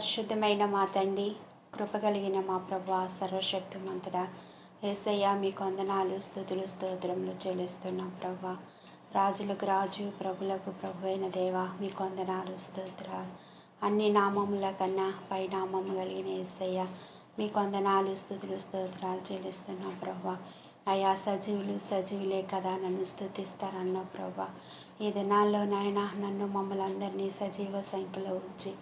పరిశుద్ధమైన మా తండ్రి, కృపగలిగిన మా ప్రభువా, సర్వశక్తిమంతుడా, యేసయ్య మీకు వందనాలు, స్తుతులు, స్తోత్రములు చెల్లిస్తున్నాం ప్రభువా. రాజులకు రాజు, ప్రభులకు ప్రభు అయిన దేవా, మీకు వందనాలు, స్తోత్రాలు. అన్ని నామముల కన్నా పై నామము కలిగిన యేసయ్య, మీకు వందనాలు, స్తుతులు, స్తోత్రాలు చెల్లిస్తున్నాం ప్రభువా. అయా సజీవులే కదా నన్ను స్తుతిస్తారన్న ప్రభువా. ఈ దినాల్లో నాయన నన్ను మమ్మల్ని అందరినీ సజీవ సంఖ్యలో ఉంచి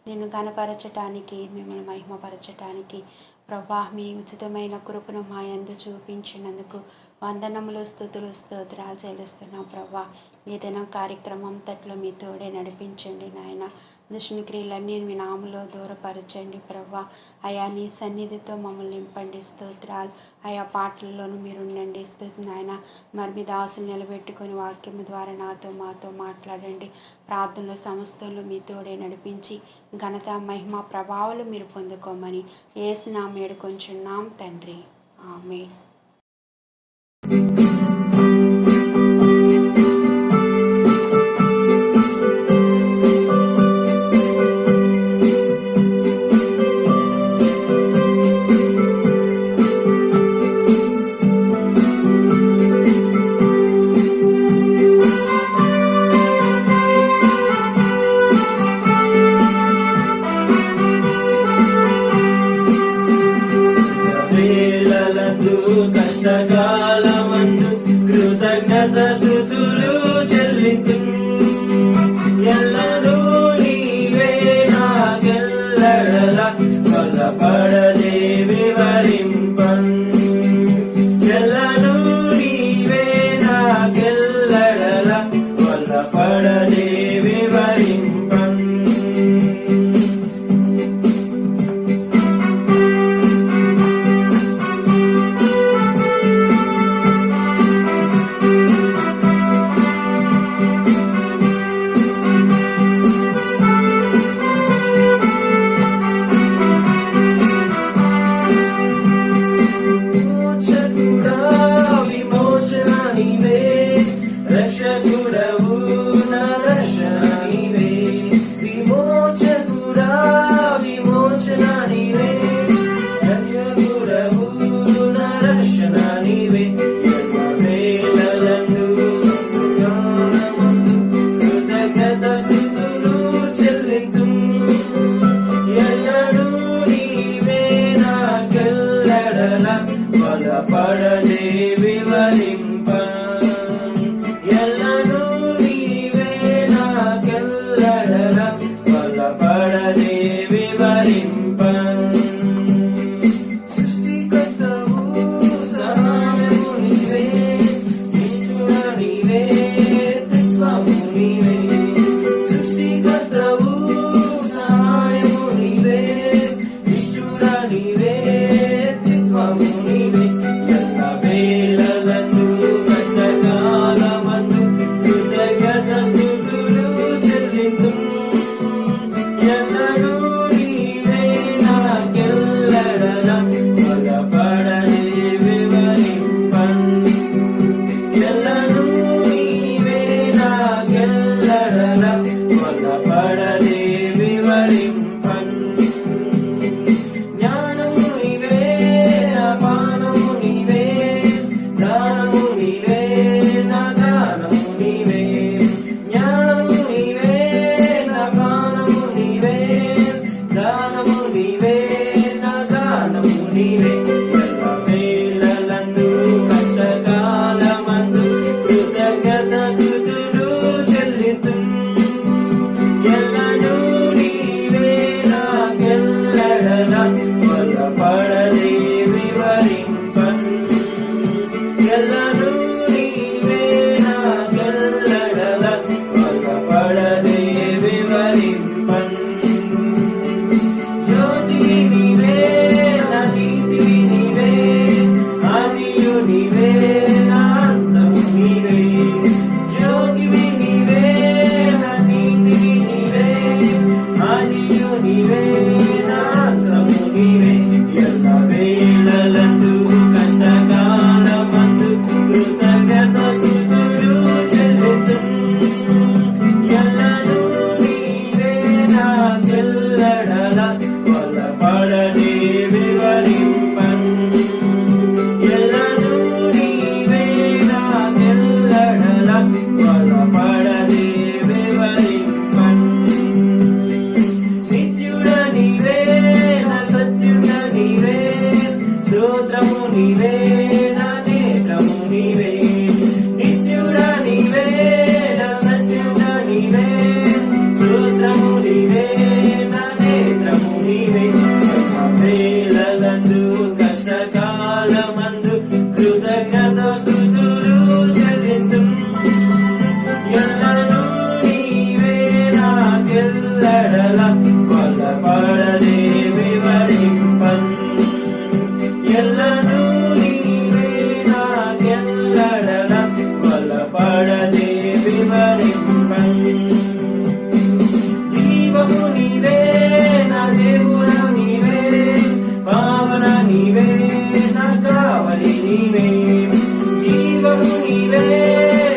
నిన్ను కనపరచటానికి, మిమ్మల్ని మహిమపరచటానికి ప్రభా మీ ఉచితమైన కృపను మా యందు చూపించినందుకు వందనములు, స్తుతులు, స్తోత్రాలు చెల్లిస్తున్నాం ప్రభా. ఈ దినం కార్యక్రమం తట్లో మీ తోడే నడిపించండి నాయన. దుష్టుని క్రియలన్నీ మీ నామలో దూరపరచండి ప్రభా. అయా నీ సన్నిధితో మమ్మల్ని నింపండి, స్తోత్రాలు. ఆయా పాటల్లోనూ మీరు ఉండండి నాయన. మరి మీ దాసులు నిలబెట్టుకొని వాక్యం ద్వారా మాతో మాట్లాడండి. ప్రార్థనల సమస్యలు మీ తోడే నడిపించి ఘనత, మహిమ, ప్రభావాలు మీరు పొందుకోమని యేసు నామమున వేడుకొంచున్నాం తండ్రి, ఆమేన్. కష్టకాలమందు కృతజ్ఞత స్తుతులు చెల్లింతు ఎల్లనూ నీవే నాకెల్లడల బలపడదే వివరింపన్ ఎల్లనూ నీవే నాకెల్లడల బలపడదే వివరింపన్ పడదే వివరింపన్ ఎల్లనూ నీవే నాకెల్లడల బలపడదే వివరింపన్ సృష్టికర్తవు సహాయము నీవే, నిష్ఠుర నీవే, త్రిత్వము నీవే. సృష్టికర్తవు సహాయము నీవే, నిష్ఠుర నీవే, త్రిత్వము నీవే. జ్యోతి నీవే, నా నీతి నీవే. స్తోత్రము నీవే నా నేత్రము నీవే నిత్యుడా నీవే నా సత్యుడా నీవే స్తోత్రము నీవే నా నేత్రము నీవే వేళలందు కష్టకాలమందు కృతజ్ఞత స్తుతులు చెల్లింతుం ఎల్లనూ నీవే నాకెల్లడల కొల్లపడదే వివరింపన్ ఎల్లనూ నీవే నాకెల్లడల కొల్లపడదే వివరింపన్ జీవము నీవే నా దేవుడా నీవే భావన నీవే నా కావలి నీవే జీవము నీవే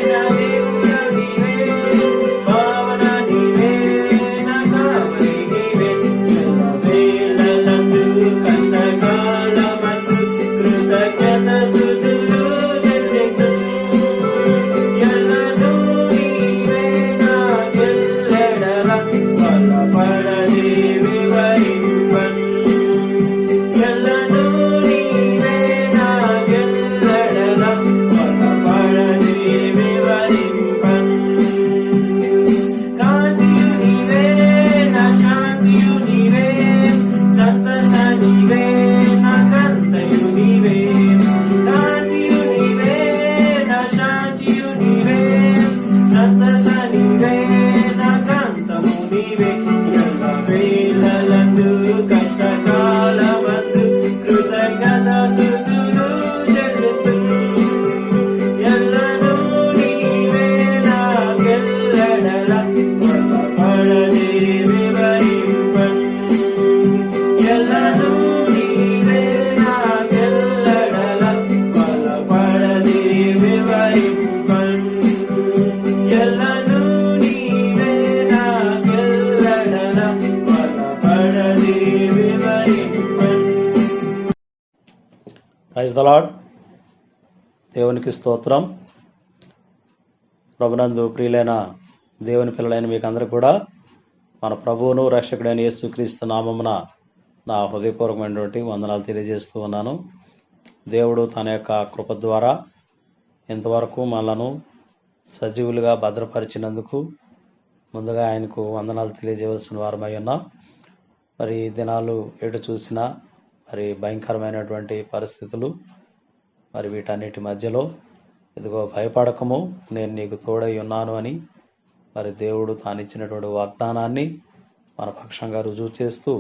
నా దేవుడా నీవే భావన నీవే నా కావలి నీవే వేళలందు కష్టకాలమందు కృతజ్ఞత స్తుతులు చెల్లింతుం ఎల్లనూ నీవే నాకెల్లడల కొల్లపడదే వివరింపన్ ఎల్లనూ నీవే నాకెల్లడల కొల్లపడదే వివరింపన్ కాంతియు నీవే నా శాంతియు నీవే సంతస నీవే నా కంతయు నీవే కాంతియు నీవే నా శాంతియు నీవే సంతస నీవే నా కంతము నీవే ఎల్ల వేళలందు కష్టకాలమందు కృతజ్ఞత స్తుతులు చెల్లింతుం ఎల్లనూ నీవే నాకెల్లడల కొల్లపడదే వివరింపన్ ఎల్లనూ నీవే నాకెల్లడల కొల్లపడదే వివరింపన్ ఎల్లనూ నీవే నాకెల్లడల కొల్లపడదే వివరింపన్. Praise the Lord. దేవునికి స్తోత్రం. ప్రభునందు ప్రియులైన దేవుని పిల్లలైన మీకు అందరికీ కూడా మన ప్రభువును రక్షకుడైన యేసుక్రీస్తు నామమున నా హృదయపూర్వకమైనటువంటి వందనాలు తెలియజేస్తూ ఉన్నాను. దేవుడు తన యొక్క కృప ద్వారా ఇంతవరకు మనలను సజీవులుగా భద్రపరిచినందుకు ముందుగా ఆయనకు వందనాలు తెలియజేయవలసిన వారమై ఉన్నాం. మరి ఈ దినాలు ఎటు చూసినా మరి భయంకరమైనటువంటి పరిస్థితులు, మరి వీటన్నిటి మధ్యలో ఇదిగో భయపడకము, నేను నీకు తోడై ఉన్నాను అని మరి దేవుడు తానిచ్చినటువంటి వాగ్దానాన్ని మన పక్షంగా రుజువు చేస్తూ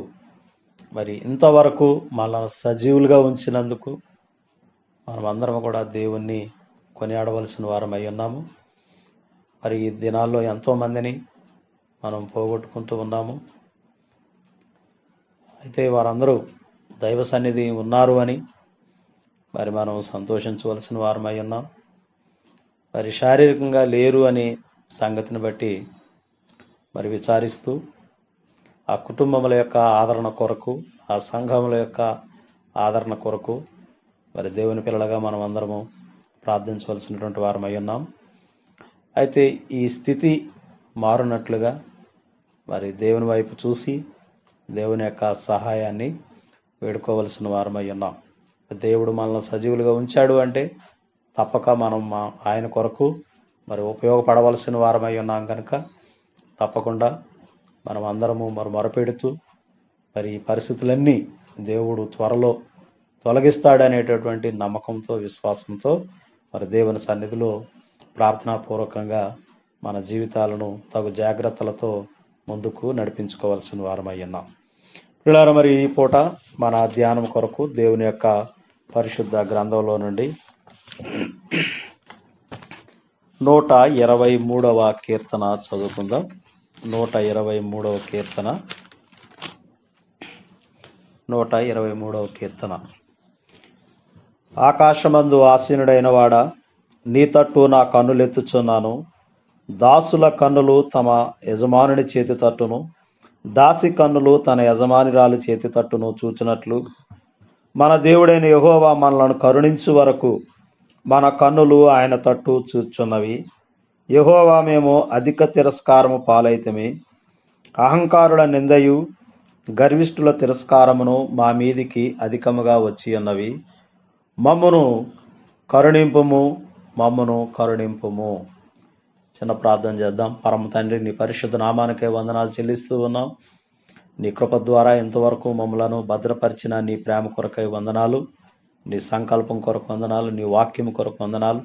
మరి ఇంతవరకు మనల్ని సజీవులుగా ఉంచినందుకు మనమందరం కూడా దేవుణ్ణి కొనియాడవలసిన వారమై ఉన్నాము. మరి ఈ దినాల్లో ఎంతోమందిని మనం పోగొట్టుకుంటూ ఉన్నాము. అయితే వారందరూ దైవ సన్నిధి ఉన్నారు అని మరి మనం సంతోషించవలసిన వారమై ఉన్నాం. మరి శారీరకంగా లేరు అనే సంగతిని బట్టి మరి విచారిస్తూ ఆ కుటుంబముల యొక్క ఆదరణ కొరకు, ఆ సంఘముల యొక్క ఆదరణ కొరకు మరి దేవుని పిల్లలుగా మనం అందరము ప్రార్థించవలసినటువంటి వారమై ఉన్నాం. అయితే ఈ స్థితి మారునట్లుగా మరి దేవుని వైపు చూసి దేవుని యొక్క సహాయాన్ని వేడుకోవలసిన వారమై ఉన్నాం. దేవుడు మనల్ని సజీవులుగా ఉంచాడు అంటే తప్పక మనం ఆయన కొరకు మరి ఉపయోగపడవలసిన వారమై ఉన్నాం కనుక తప్పకుండా మనం అందరము మొరపెడుతూ మరి ఈ పరిస్థితులన్నీ దేవుడు త్వరలో తొలగిస్తాడనేటటువంటి నమ్మకంతో, విశ్వాసంతో మరి దేవుని సన్నిధిలో ప్రార్థనాపూర్వకంగా మన జీవితాలను తగు జాగ్రత్తలతో ముందుకు నడిపించుకోవాల్సిన వారమై ఉన్నాం. పిల్లలు, మరి ఈ పూట మన ధ్యానం కొరకు దేవుని యొక్క పరిశుద్ధ గ్రంథంలో నుండి 123వ కీర్తన చదువుకుందాం. 123వ కీర్తన 123వ కీర్తన. ఆకాశమందు ఆసీనుడైన వాడా, నీ తట్టు నా కన్నులెత్తుచున్నాను. దాసుల కన్నులు తమ యజమానుని చేతి తట్టును, దాసి కన్నులు తన యజమానిరాలి చేతి తట్టును చూచినట్లు మన దేవుడైన యెహోవా మనలను కరుణించు వరకు మన కన్నులు ఆయన తట్టు చూచున్నవి. యెహోవా, మేము అధిక తిరస్కారము పాలైతమే, అహంకారుల నిందయు గర్విష్ఠుల తిరస్కారమును మా మీదికి అధికముగా వచ్చి ఉన్నవి. మమ్మను కరుణింపుము, మమ్మను కరుణింపుము. చిన్న ప్రార్థన చేద్దాం. పరమ తండ్రి, నీ పరిశుద్ధ నామానికే వందనాలు చెల్లిస్తూ ఉన్నాం. నీ కృప ద్వారా ఇంతవరకు మమ్మలను భద్రపరిచిన నీ ప్రేమ కొరకై వందనాలు, నీ సంకల్పం కొరకు వందనాలు, నీ వాక్యం కొరకు వందనాలు,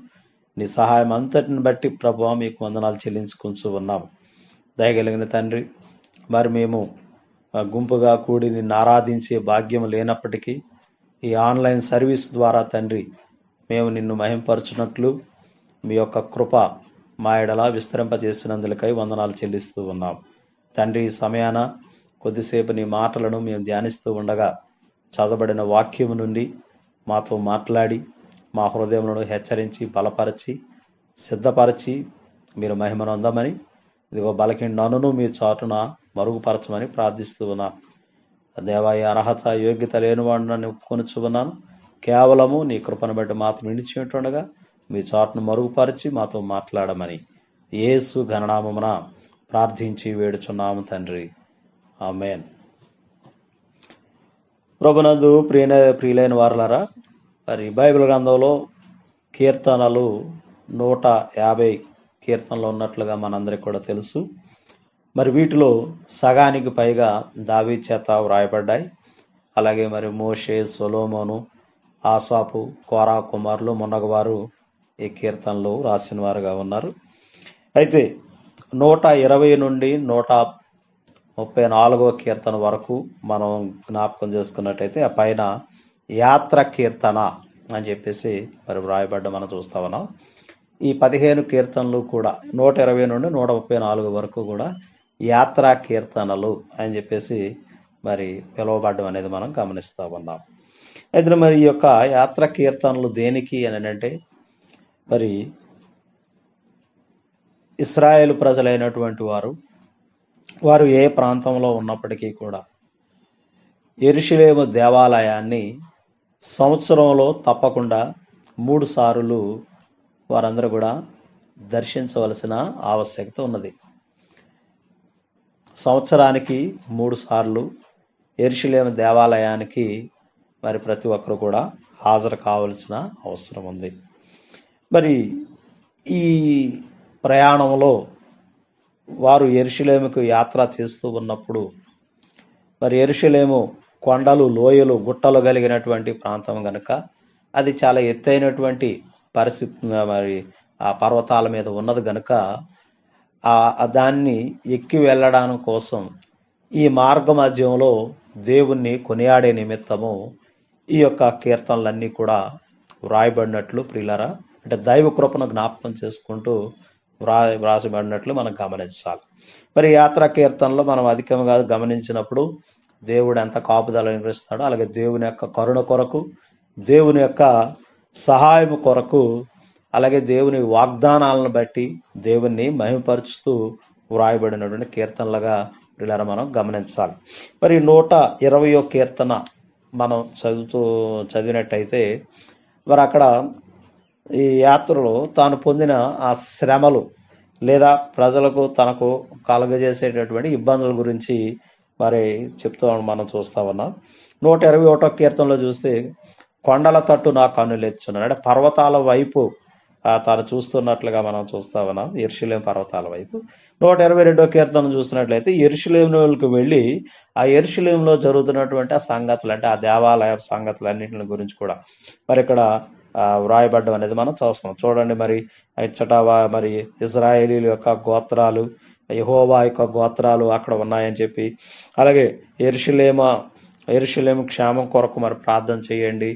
నీ సహాయం అంతటిని బట్టి ప్రభువా మీకు వందనాలు చెల్లించుకుంటూ ఉన్నాం. దయగలిగిన తండ్రి, మరి మేము గుంపుగా కూడి నిన్ను ఆరాధించే భాగ్యం లేనప్పటికీ ఈ ఆన్లైన్ సర్వీస్ ద్వారా తండ్రి మేము నిన్ను మహింపరచున్నట్లు మీ యొక్క కృప మా ఎడలా విస్తరింపజేసినందులకై వందనాలు చెల్లిస్తూ ఉన్నాం. తండ్రి, ఈ సమయాన కొద్దిసేపు నీ మాటలను మేము ధ్యానిస్తూ ఉండగా చదవబడిన వాక్యము నుండి మాతో మాట్లాడి మా హృదయములను హెచ్చరించి బలపరిచి సిద్ధపరిచి మీరు మహిమను అందమని, ఇదిగో బలహీన నన్నును మీ చాటున మరుగుపరచమని ప్రార్థిస్తూ ఉన్నాను. దేవా, ఈ అర్హత యోగ్యత లేనివాడు నన్ను ఒప్పుకొనుచు ఉన్నాను. కేవలము నీ కృపను బట్టి మాత్రం నిలిచి ఉంటుండగా మీ చాటును మరుగుపరిచి మాతో మాట్లాడమని యేసు ఘననామమున ప్రార్థించి వేడుచున్నాము తండ్రి, ఆమేన్. ప్రభునందు ప్రియులైన వారలారా, మరి బైబిల్ గ్రంథంలో కీర్తనలు 150 కీర్తనలు ఉన్నట్లుగా మనందరికీ కూడా తెలుసు. మరి వీటిలో సగానికి పైగా దావీదు చేత వ్రాయబడ్డాయి. అలాగే మరి మోషే, సొలొమోను, ఆసాపు, కోరా కుమారులు మున్నగవారు ఈ కీర్తనలు రాసిన వారుగా ఉన్నారు. అయితే 120 నుండి 134వ కీర్తన వరకు మనం జ్ఞాపకం చేసుకున్నట్టయితే ఆ పైన యాత్ర కీర్తన అని చెప్పేసి మరి వ్రాయబడ్డ మనం చూస్తా ఉన్నాం. ఈ 15 కీర్తనలు కూడా 120 నుండి 134 వరకు కూడా యాత్రా కీర్తనలు అని చెప్పేసి మరి పిలువబడ్డం అనేది మనం గమనిస్తూ ఉన్నాం. అయితే మరి ఈ యొక్క యాత్ర కీర్తనలు దేనికి అని అంటే, మరి ఇశ్రాయేలు ప్రజలైనటువంటి వారు ఏ ప్రాంతంలో ఉన్నప్పటికీ కూడా యెరూషలేము దేవాలయాన్ని సంవత్సరంలో తప్పకుండా 3 సార్లు వారందరూ కూడా దర్శించవలసిన ఆవశ్యకత ఉన్నది. సంవత్సరానికి 3 సార్లు యెరూషలేము దేవాలయానికి మరి ప్రతి ఒక్కరు కూడా హాజరు కావలసిన అవసరం ఉంది. మరి ఈ ప్రయాణంలో వారు యెరూషలేముకు యాత్ర చేస్తూ ఉన్నప్పుడు, మరి యెరూషలేము కొండలు, లోయలు, గుట్టలు కలిగినటువంటి ప్రాంతం కనుక అది చాలా ఎత్తైనటువంటి పరిస్థితి, మరి ఆ పర్వతాల మీద ఉన్నది కనుక దాన్ని ఎక్కి వెళ్ళడం కోసం ఈ మార్గ మధ్యంలో దేవుణ్ణి కొనియాడే నిమిత్తము ఈ యొక్క కీర్తనలన్నీ కూడా వ్రాయబడినట్లు ప్రియులారా, అంటే దైవ కృపను జ్ఞాపకం చేసుకుంటూ వ్రాసబడినట్లు మనం గమనించాలి. మరి యాత్రా కీర్తనలో మనం అధికంగా గమనించినప్పుడు దేవుడు ఎంత కాపుదల నిర్వహిస్తాడో, అలాగే దేవుని యొక్క కరుణ కొరకు, దేవుని యొక్క సహాయం కొరకు, అలాగే దేవుని వాగ్దానాలను బట్టి దేవుణ్ణి మహిమపరుచుతూ వ్రాయబడినటువంటి కీర్తనలుగా ఇలా మనం గమనించాలి. మరి 120వ కీర్తన మనం చదివినట్టయితే, మరి అక్కడ ఈ యాత్రలో తాను పొందిన ఆ శ్రమలు లేదా ప్రజలకు తనకు కలుగజేసేటటువంటి ఇబ్బందుల గురించి మరి చెప్తూ మనం చూస్తా ఉన్నాం. 121వ కీర్తనలో చూస్తే, కొండల తట్టు నా కన్నులెత్తుచున్నాను, అంటే పర్వతాల వైపు తాను చూస్తున్నట్లుగా మనం చూస్తా ఉన్నాం, యెరూషలేము పర్వతాల వైపు. 122వ కీర్తన చూసినట్లయితే యెరూషలేములోకి వెళ్ళి ఆ యెరూషలేములో జరుగుతున్నటువంటి ఆ సంగతులు, అంటే ఆ దేవాలయ సంగతులన్నింటి గురించి కూడా మరి ఇక్కడ వ్రాయబడ్డం అనేది మనం చూస్తున్నాం. చూడండి, మరి ఇచ్చట మరి ఇశ్రాయేలీల యొక్క గోత్రాలు, యెహోవా యొక్క గోత్రాలు అక్కడ ఉన్నాయని చెప్పి, అలాగే యెరూషలేము క్షేమం కొరకు మరి ప్రార్థన చేయండి,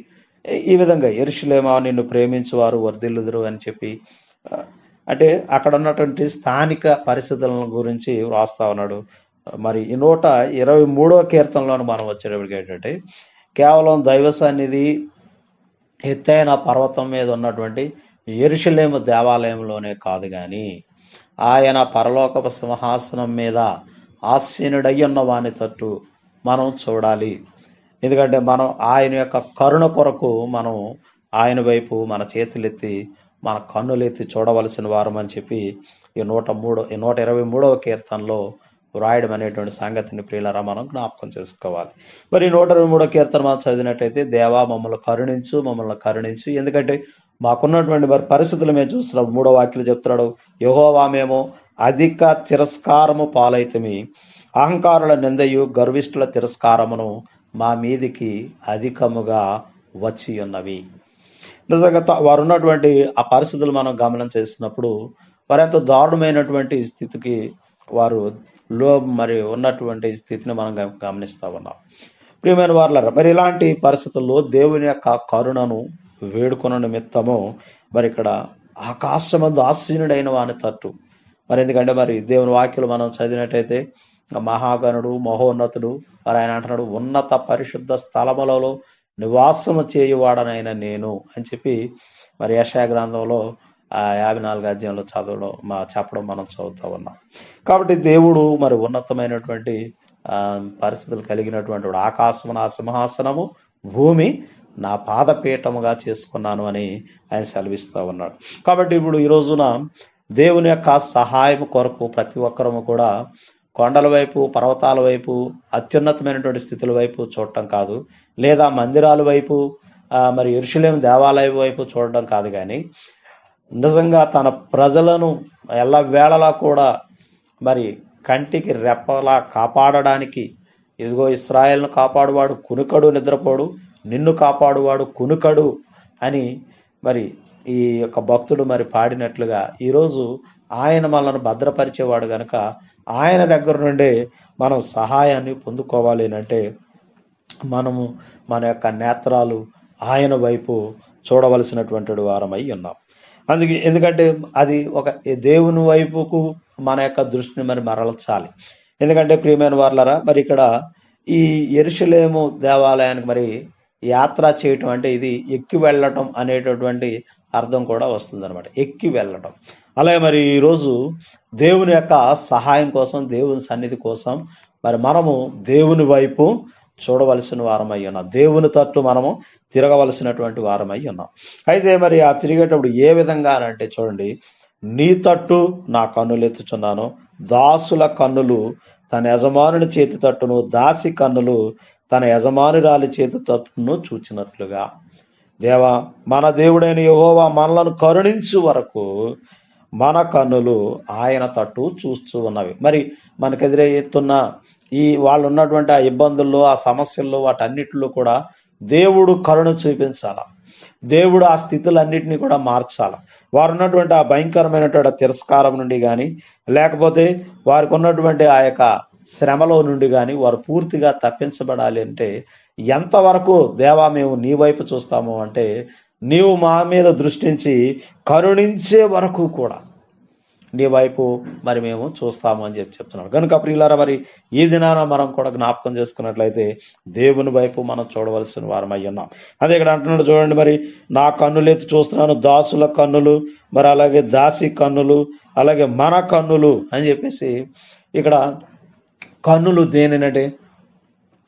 ఈ విధంగా యెరూషలేమా నిన్ను ప్రేమించువారు వర్ధిల్లుదురు అని చెప్పి, అంటే అక్కడ ఉన్నటువంటి స్థానిక పరిస్థితుల గురించి వ్రాస్తా ఉన్నాడు. మరి ఈ 123వ కీర్తనలో మనం వచ్చేటప్పటికి ఏంటంటే, కేవలం దైవ సన్నిధి ఎత్తైన పర్వతం మీద ఉన్నటువంటి యెరూషలేము దేవాలయంలోనే కాదు కానీ ఆయన పరలోకపు సింహాసనం మీద ఆసీనుడై ఉన్న వాని తట్టు మనం చూడాలి. ఎందుకంటే మనం ఆయన యొక్క కరుణ కొరకు మనం ఆయన వైపు మన చేతులెత్తి మన కన్నులెత్తి చూడవలసిన వారం అని చెప్పి ఈ 123వ కీర్తనలో వ్రాయడం అనేటువంటి సంగతిని ప్రియులారా మనం జ్ఞాపకం చేసుకోవాలి. మరి 123 కీర్తన మనం చదివినట్టయితే, దేవా మమ్మల్ని కరుణించు. ఎందుకంటే మాకున్నటువంటి మరి పరిస్థితులు మేము చూస్తున్నాం. 3వ వాక్యం చెప్తున్నాడు, యెహోవా మేము అధిక తిరస్కారము పాలైతిమి, అహంకారుల నిందయు గర్విష్ఠుల తిరస్కారమును మా మీదికి అధికముగా వచ్చి ఉన్నవి. నిజంగా వారు ఉన్నటువంటి ఆ పరిస్థితులు మనం గమనం చేసినప్పుడు వారు ఎంతో దారుణమైనటువంటి స్థితికి వారు మరి ఉన్నటువంటి స్థితిని మనం గమనిస్తూ ఉన్నాం. ప్రియమైన వారులారా, మరి ఇలాంటి పరిస్థితుల్లో దేవుని యొక్క కరుణను వేడుకొన నిమిత్తము మరి ఇక్కడ ఆకాశమందు ఆసీనుడైన వాని తట్టు, మరి ఎందుకంటే మరి దేవుని వాక్యలు మనం చదివినట్టయితే మహాగణుడు మహోన్నతుడు మరి ఆయన అంటున్నాడు, ఉన్నత పరిశుద్ధ స్థలములలో నివాసము చేయువాడనైన నేను అని చెప్పి మరి యెషయా గ్రంథంలో 54 అధ్యాయంలో చెప్పడం మనం చదువుతా ఉన్నాం. కాబట్టి దేవుడు మరి ఉన్నతమైనటువంటి పరిస్థితులు కలిగినటువంటి వాడు. ఆకాశము నా సింహాసనము, భూమి నా పాదపీఠముగా చేసుకున్నాను అని ఆయన సెలవిస్తూ ఉన్నాడు. కాబట్టి ఇప్పుడు ఈ రోజున దేవుని యొక్క సహాయం కొరకు ప్రతి ఒక్కరము కూడా కొండల వైపు, పర్వతాల వైపు, అత్యున్నతమైనటువంటి స్థితుల వైపు చూడటం కాదు, లేదా మందిరాల వైపు మరి యెరూషలేము దేవాలయం వైపు చూడడం కాదు, కానీ నిజంగా తన ప్రజలను ఎల్లవేళలా కూడా మరి కంటికి రెప్పలా కాపాడడానికి, ఇదిగో ఇశ్రాయేలును కాపాడువాడు కునుకడు నిద్రపోడు, నిన్ను కాపాడువాడు కునుకడు అని మరి ఈ యొక్క భక్తుడు మరి పాడినట్లుగా ఈరోజు ఆయన మనల్ని భద్రపరిచేవాడు కనుక ఆయన దగ్గర నుండే మనం సహాయాన్ని పొందుకోవాలి అంటే మనము మన యొక్క నేత్రాలు ఆయన వైపు చూడవలసినటువంటి వారమై ఉన్నాం. ఎందుకంటే అది ఒక దేవుని వైపుకు మన యొక్క దృష్టిని మరి మరల్చాలి. ఎందుకంటే ప్రియమైన వారులారా, మరి ఇక్కడ ఈ యెరూషలేము దేవాలయానికి మరి యాత్ర చేయటం అంటే ఇది ఎక్కి వెళ్ళటం అనేటటువంటి అర్థం కూడా వస్తుంది అనమాట, ఎక్కి వెళ్ళటం. అలాగే మరి ఈరోజు దేవుని యొక్క సహాయం కోసం, దేవుని సన్నిధి కోసం మరి మనము దేవుని వైపు చూడవలసిన వారమై ఉన్నాం, దేవుని తట్టు మనము తిరగవలసినటువంటి వారమై ఉన్నాం. అయితే మరి ఆ తిరిగేటప్పుడు ఏ విధంగా అంటే చూడండి, నీ తట్టు నా కన్నులు ఎత్తుచున్నాను, దాసుల కన్నులు తన యజమానుని చేతి తట్టును, దాసి కన్నులు తన యజమానురాలి చేతి తట్టును చూచినట్లుగా. దేవా మన దేవుడైన యెహోవా మనలను కరుణించు వరకు మన కన్నులు ఆయన తట్టు చూస్తూ ఉన్నవి. మరి మనకు ఎదురవుతున్న ఈ వాళ్ళు ఉన్నటువంటి ఆ ఇబ్బందుల్లో, ఆ సమస్యల్లో, వాటన్నిటిలో కూడా దేవుడు కరుణ చూపించాల, దేవుడు ఆ స్థితులన్నిటినీ కూడా మార్చాల. వారు ఉన్నటువంటి ఆ భయంకరమైనటువంటి తిరస్కారం నుండి కానీ, లేకపోతే వారికి ఉన్నటువంటి ఆ యొక్క శ్రమలో నుండి కానీ వారు పూర్తిగా తప్పించబడాలి అంటే ఎంతవరకు దేవా మేము నీ వైపు చూస్తాము అంటే, నీవు మా మీద దృష్టించి కరుణించే వరకు కూడా నీ వైపు మరి మేము చూస్తాము అని చెప్తున్నాడు. కనుక ప్రియులారా, మరి ఈ దినాన మనం కూడా జ్ఞాపకం చేసుకున్నట్లయితే దేవుని వైపు మనం చూడవలసిన వారమై ఉన్నాం. అదే ఇక్కడ అంటున్నాడు చూడండి, మరి నా కన్నులు ఎత్తి చూస్తున్నాను, దాసుల కన్నులు, మరి అలాగే దాసి కన్నులు, అలాగే మన కన్నులు అని చెప్పేసి ఇక్కడ కన్నులు దేనినంటే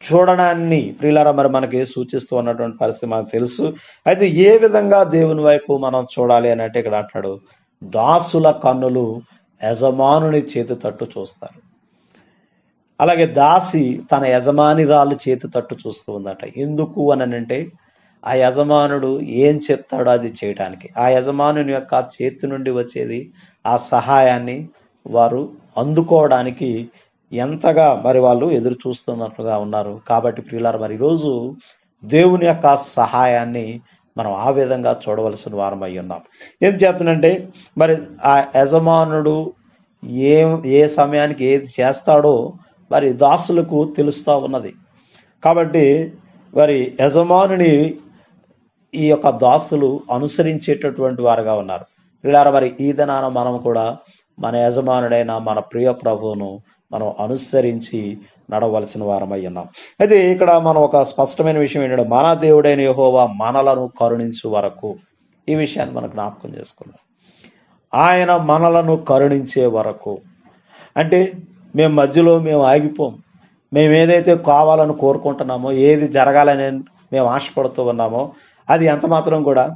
చూడడాన్ని ప్రియులారా మరి మనకి సూచిస్తూ ఉన్నటువంటి పరిస్థితి మనకు తెలుసు. అయితే ఏ విధంగా దేవుని వైపు మనం చూడాలి అని అంటే ఇక్కడ అంటాడు, దాసుల కన్నులు యజమానుని చేతి తట్టు చూస్తారు, అలాగే దాసి తన యజమానిరాలు చేతి తట్టు చూస్తూ ఉందట. ఎందుకు అని అంటే ఆ యజమానుడు ఏం చెప్తాడో అది చేయడానికి, ఆ యజమానుని యొక్క చేతి నుండి వచ్చేది ఆ సహాయాన్ని వారు అందుకోవడానికి ఎంతగా మరి వాళ్ళు ఎదురు చూస్తున్నట్లుగా ఉన్నారు. కాబట్టి ప్రియులారా, మరి ఈరోజు దేవుని యొక్క సహాయాన్ని మనం ఆ విధంగా చూడవలసిన వారమై ఉన్నాం. ఏం చేస్తున్నంటే మరి ఆ యజమానుడు ఏ సమయానికి ఏది చేస్తాడో మరి దాసులకు తెలుస్తూ ఉన్నది. కాబట్టి మరి యజమానుని ఈ యొక్క దాసులు అనుసరించేటటువంటి వారుగా ఉన్నారు. ప్రియులారా, మరి ఈ దినాన మనం కూడా మన యజమానుడైన మన ప్రియ ప్రభువును మనం అనుసరించి నడవలసిన వారమై ఉన్నాం. అయితే ఇక్కడ మనం ఒక స్పష్టమైన విషయం ఏంటంటే, మన దేవుడైన యెహోవా మనలను కరుణించు వరకు, ఈ విషయాన్ని మనం జ్ఞాపకం చేసుకున్నాం. ఆయన మనలను కరుణించే వరకు అంటే మేము మధ్యలో మేము ఆగిపోం. మేము ఏదైతే కావాలని కోరుకుంటున్నామో, ఏది జరగాలని మేము ఆశపడుతూ ఉన్నామో అది ఎంత మాత్రం కూడా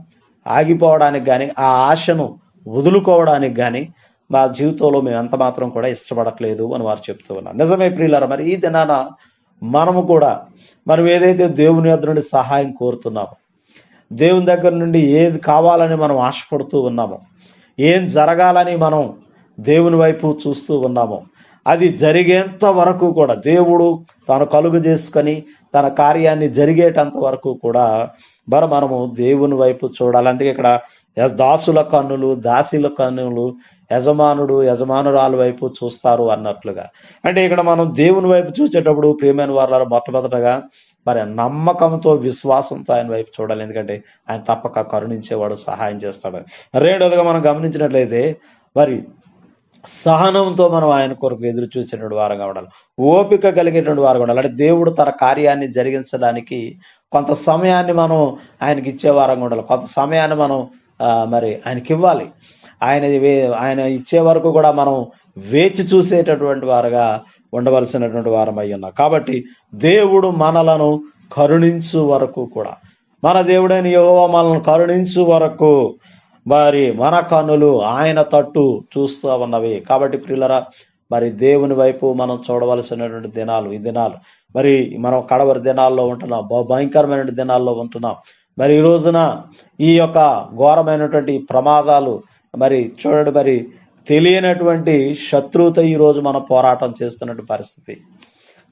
ఆగిపోవడానికి కానీ, ఆ ఆశను వదులుకోవడానికి కానీ మా జీవితంలో మేము ఎంత మాత్రం కూడా ఇష్టపడట్లేదు అని వారు చెప్తూ ఉన్నారు. నిజమే ప్రియులారా, మరి ఈ దినాన మనము కూడా మనం ఏదైతే దేవుని యొద్ద నుండి సహాయం కోరుతున్నామో, దేవుని దగ్గర నుండి ఏది కావాలని మనం ఆశపడుతూ ఉన్నామో, ఏం జరగాలని మనం దేవుని వైపు చూస్తూ ఉన్నామో, అది జరిగేంత వరకు కూడా దేవుడు తాను కలుగు చేసుకొని తన కార్యాన్ని జరిగేటంత వరకు కూడా మనము దేవుని వైపు చూడాలి. అందుకే ఇక్కడ దాసుల కన్నులు దాసీల కన్నులు యజమానురాల వైపు చూస్తారు అన్నట్లుగా. అంటే ఇక్కడ మనం దేవుని వైపు చూసేటప్పుడు ప్రియమైన వారు మొట్టమొదటగా మరి నమ్మకంతో విశ్వాసంతో ఆయన వైపు చూడాలి. ఎందుకంటే ఆయన తప్పక కరుణించేవాడు, సహాయం చేస్తాడు. రెండోదిగా మనం గమనించినట్లయితే మరి సహనంతో మనం ఆయన కొరకు ఎదురు చూసేటువంటి వారంగా ఉండాలి, ఓపిక కలిగేటువంటి వారుగా ఉండాలి. అంటే దేవుడు తన కార్యాన్ని జరిగించడానికి కొంత సమయాన్ని మనం ఆయనకి ఇచ్చే వారంగా ఉండాలి, కొంత సమయాన్ని మనం మరి ఆయనకి ఇవ్వాలి. ఆయన ఇచ్చే వరకు కూడా మనం వేచి చూసేటటువంటి వారుగా ఉండవలసినటువంటి వారం అయి ఉన్నాం. కాబట్టి దేవుడు మనలను కరుణించు వరకు కూడా, మన దేవుడైన యెహోవా మనల్ని కరుణించు వరకు మరి మన కన్నులు ఆయన తట్టు చూస్తూ ఉన్నవి. కాబట్టి ప్రియులరా, మరి దేవుని వైపు మనం చూడవలసినటువంటి దినాలు ఈ దినాలు. మరి మనం కడవరి దినాల్లో ఉంటున్నాం, భయంకరమైన దినాల్లో ఉంటున్నాం. మరి ఈ రోజున ఈ యొక్క ఘోరమైనటువంటి ప్రమాదాలు మరి చూడండి, మరి తెలియనటువంటి శత్రువుతో ఈరోజు మనం పోరాటం చేస్తున్నటువంటి పరిస్థితి.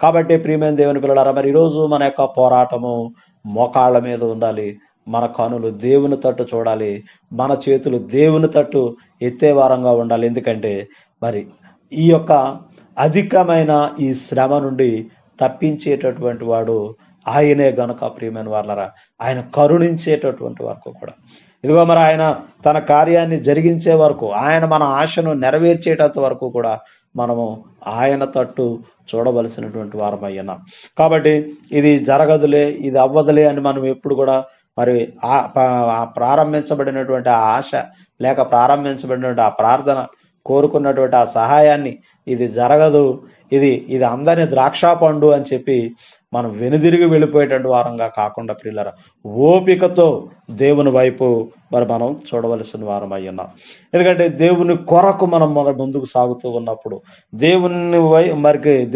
కాబట్టి ప్రియమైన దేవుని పిల్లలారా, మరి ఈరోజు మన యొక్క పోరాటము మోకాళ్ళ మీద ఉండాలి, మన కనులు దేవుని తట్టు చూడాలి, మన చేతులు దేవుని తట్టు ఎత్తే వారంగా ఉండాలి. ఎందుకంటే మరి ఈ యొక్క అధికమైన ఈ శ్రమ నుండి తప్పించేటటువంటి వాడు ఆయనే గనుక ప్రియమైన వాళ్ళరా, ఆయన కరుణించేటటువంటి వరకు కూడా, ఇదిగో మరి ఆయన తన కార్యాన్ని జరిగించే వరకు, ఆయన మన ఆశను నెరవేర్చేటంత వరకు కూడా మనము ఆయన తట్టు చూడవలసినటువంటి వారం అయ్యాం. కాబట్టి ఇది జరగదులే, ఇది అవ్వదులే అని మనం ఎప్పుడు కూడా మరి ప్రారంభించబడినటువంటి ఆ ఆశ లేక ప్రారంభించబడినటువంటి ఆ ప్రార్థన, కోరుకున్నటువంటి ఆ సహాయాన్ని ఇది జరగదు, ఇది అందని ద్రాక్ష పండు అని చెప్పి మనం వెనుదిరిగి వెళ్ళిపోయేటువంటి వారంగా కాకుండా ప్రియులారా, ఓపికతో దేవుని వైపు మరి మనం చూడవలసిన వారం అయి ఉన్నాం. ఎందుకంటే దేవుని కొరకు మనం ముందుకు సాగుతూ ఉన్నప్పుడు,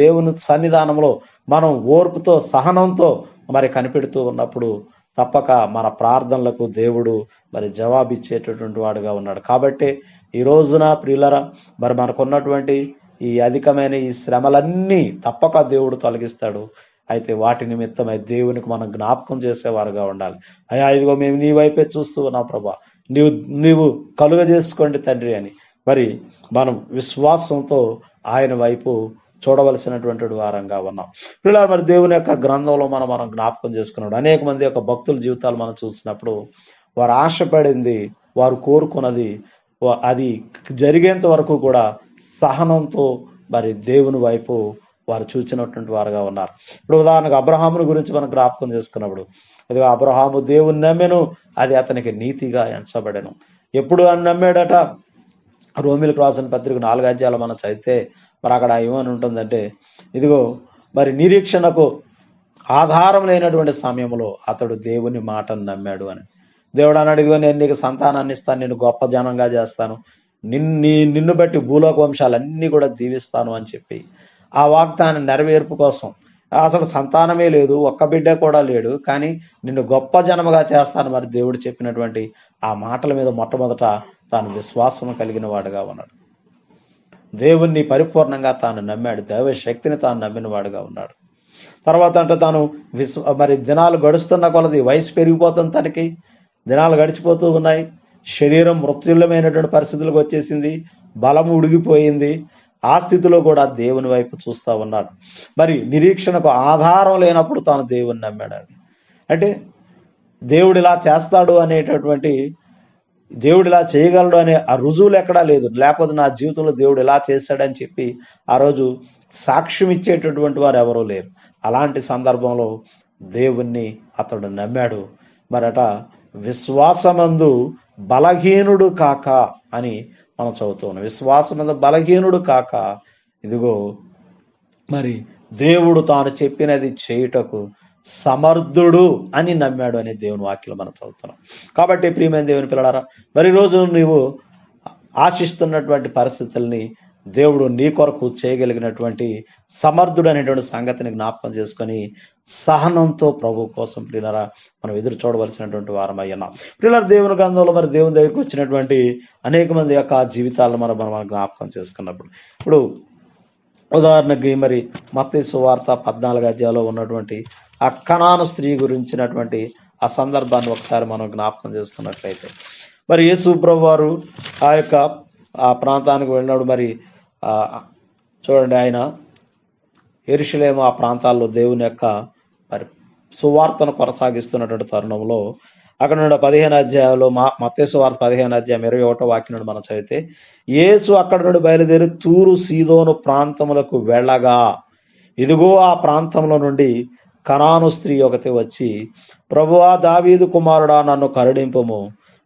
దేవుని సన్నిధానంలో మనం ఓర్పుతో సహనంతో మరి కనిపెడుతూ ఉన్నప్పుడు తప్పక మన ప్రార్థనలకు దేవుడు మరి జవాబిచ్చేటటువంటి వాడుగా ఉన్నాడు. కాబట్టి ఈ రోజున ప్రియులరా, మరి మనకున్నటువంటి ఈ అధికమైన ఈ శ్రమలన్నీ తప్పక దేవుడు తొలగిస్తాడు. అయితే వాటి నిమిత్తమై దేవునికి మనం జ్ఞాపకం చేసేవారుగా ఉండాలి. అయ్యా, ఇదిగో మేము నీ వైపే చూస్తూ ఉన్నాం ప్రభా, నీవు కలుగజేసుకోండి తండ్రి అని మరి మనం విశ్వాసంతో ఆయన వైపు చూడవలసినటువంటి వారంగా ఉన్నాం. పిల్లలు, మరి దేవుని యొక్క గ్రంథంలో మనం జ్ఞాపకం చేసుకున్నాడు. అనేక మంది యొక్క భక్తుల జీవితాలు మనం చూసినప్పుడు వారు ఆశపడింది, వారు కోరుకున్నది అది జరిగేంత వరకు కూడా సహనంతో మరి దేవుని వైపు వారు చూచినటువంటి వారుగా ఉన్నారు. ఇప్పుడు ఉదాహరణకు అబ్రహాముని గురించి మనం జ్ఞాపకం చేసుకున్నప్పుడు, అది అబ్రహాము దేవుని నమ్మెను, అది అతనికి నీతిగా ఎంచబడెను. ఎప్పుడు అని నమ్మాడట? రోమిలకు రాసిన పత్రిక 4 అధ్యాయాలు మనం చదివితే మరి అక్కడ ఏమని ఉంటుందంటే, ఇదిగో మరి నిరీక్షణకు ఆధారం లేనటువంటి సమయంలో అతడు దేవుని మాటను నమ్మాడు అని. దేవుడు అన్నాడు, ఇదిగో నేను నీకు సంతానాన్ని ఇస్తాను, నేను గొప్ప జనంగా చేస్తాను, నిన్ను బట్టి భూలోక వంశాలన్నీ కూడా దీవిస్తాను అని చెప్పి ఆ వాగ్దానం నెరవేర్పు కోసం, అసలు సంతానమే లేదు, ఒక్క బిడ్డ కూడా లేడు, కానీ నిన్ను గొప్ప జనముగా చేస్తాను మరి దేవుడు చెప్పినటువంటి ఆ మాటల మీద మొట్టమొదట తాను విశ్వాసం కలిగిన వాడుగా ఉన్నాడు. దేవుణ్ణి పరిపూర్ణంగా తాను నమ్మాడు, దైవ శక్తిని తాను నమ్మిన వాడుగా ఉన్నాడు. తర్వాత అంటే తాను మరి దినాలు గడుస్తున్న కొలది వయసు పెరిగిపోతుంది, తనకి దినాలు గడిచిపోతూ ఉన్నాయి, శరీరం మృత్యుల్యమైనటువంటి పరిస్థితులకు వచ్చేసింది, బలం ఉడిగిపోయింది. ఆ స్థితిలో కూడా దేవుని వైపు చూస్తూ ఉన్నాడు. మరి నిరీక్షణకు ఆధారం లేనప్పుడు తాను దేవుని నమ్మాడు. అంటే దేవుడు ఇలా చేస్తాడు అనేటటువంటి, దేవుడు ఇలా చేయగలడు అనే ఆ రుజువులు ఎక్కడా లేదు. లేకపోతే నా జీవితంలో దేవుడు ఇలా చేశాడని చెప్పి ఆ రోజు సాక్ష్యం ఇచ్చేటటువంటి వారు ఎవరూ లేరు. అలాంటి సందర్భంలో దేవుణ్ణి అతడు నమ్మాడు. మరట విశ్వాసమందు బలహీనుడు కాక అని మనం చదువుతూ ఉన్నాం. విశ్వాసమందు బలహీనుడు కాక, ఇదిగో మరి దేవుడు తాను చెప్పినది చేయుటకు సమర్థుడు అని నమ్మాడు అనే దేవుని వాక్యం మనం చదువుతున్నాం. కాబట్టి ప్రియమైన దేవుని పిల్లలారా, మరి రోజు నీవు ఆశిస్తున్నటువంటి పరిస్థితుల్ని దేవుడు నీ కొరకు చేయగలిగినటువంటి సమర్థుడు అనేటువంటి సంగతిని జ్ఞాపకం చేసుకొని సహనంతో ప్రభు కోసం ప్రియులారా మనం ఎదురు చూడవలసినటువంటి వారం అయ్యాం. ప్రియులారా, దేవుని గ్రంథంలో మరి దేవుని దగ్గరికి వచ్చినటువంటి అనేక మంది యొక్క జీవితాలను మనం జ్ఞాపకం చేసుకున్నప్పుడు, ఇప్పుడు ఉదాహరణకి మరి మత్తయి సువార్త 14వ అధ్యాయంలో ఉన్నటువంటి ఆ కనాను స్త్రీ గురించినటువంటి ఆ సందర్భాన్ని ఒకసారి మనం జ్ఞాపకం చేసుకున్నట్లయితే, మరి యేసు ప్రభు వారు ఆ ప్రాంతానికి వెళ్ళినప్పుడు మరి చూడండి, ఆయన యెరూషలేము ఆ ప్రాంతాల్లో దేవుని యొక్క మరి సువార్తను కొనసాగిస్తున్నటువంటి తరుణంలో అక్కడ నుండి 15వ అధ్యాయంలో మత్తయి సువార్త 15వ అధ్యాయం 21వ వాక్యం నుండి మనం చదివితే, యేసు అక్కడ నుండి బయలుదేరి తూరు సీదోను ప్రాంతములకు వెళ్ళగా, ఇదిగో ఆ ప్రాంతంలో నుండి కనాను స్త్రీ ఒకటి వచ్చి, ప్రభువా, దావీదు కుమారుడా, నన్ను కరుణింపుము,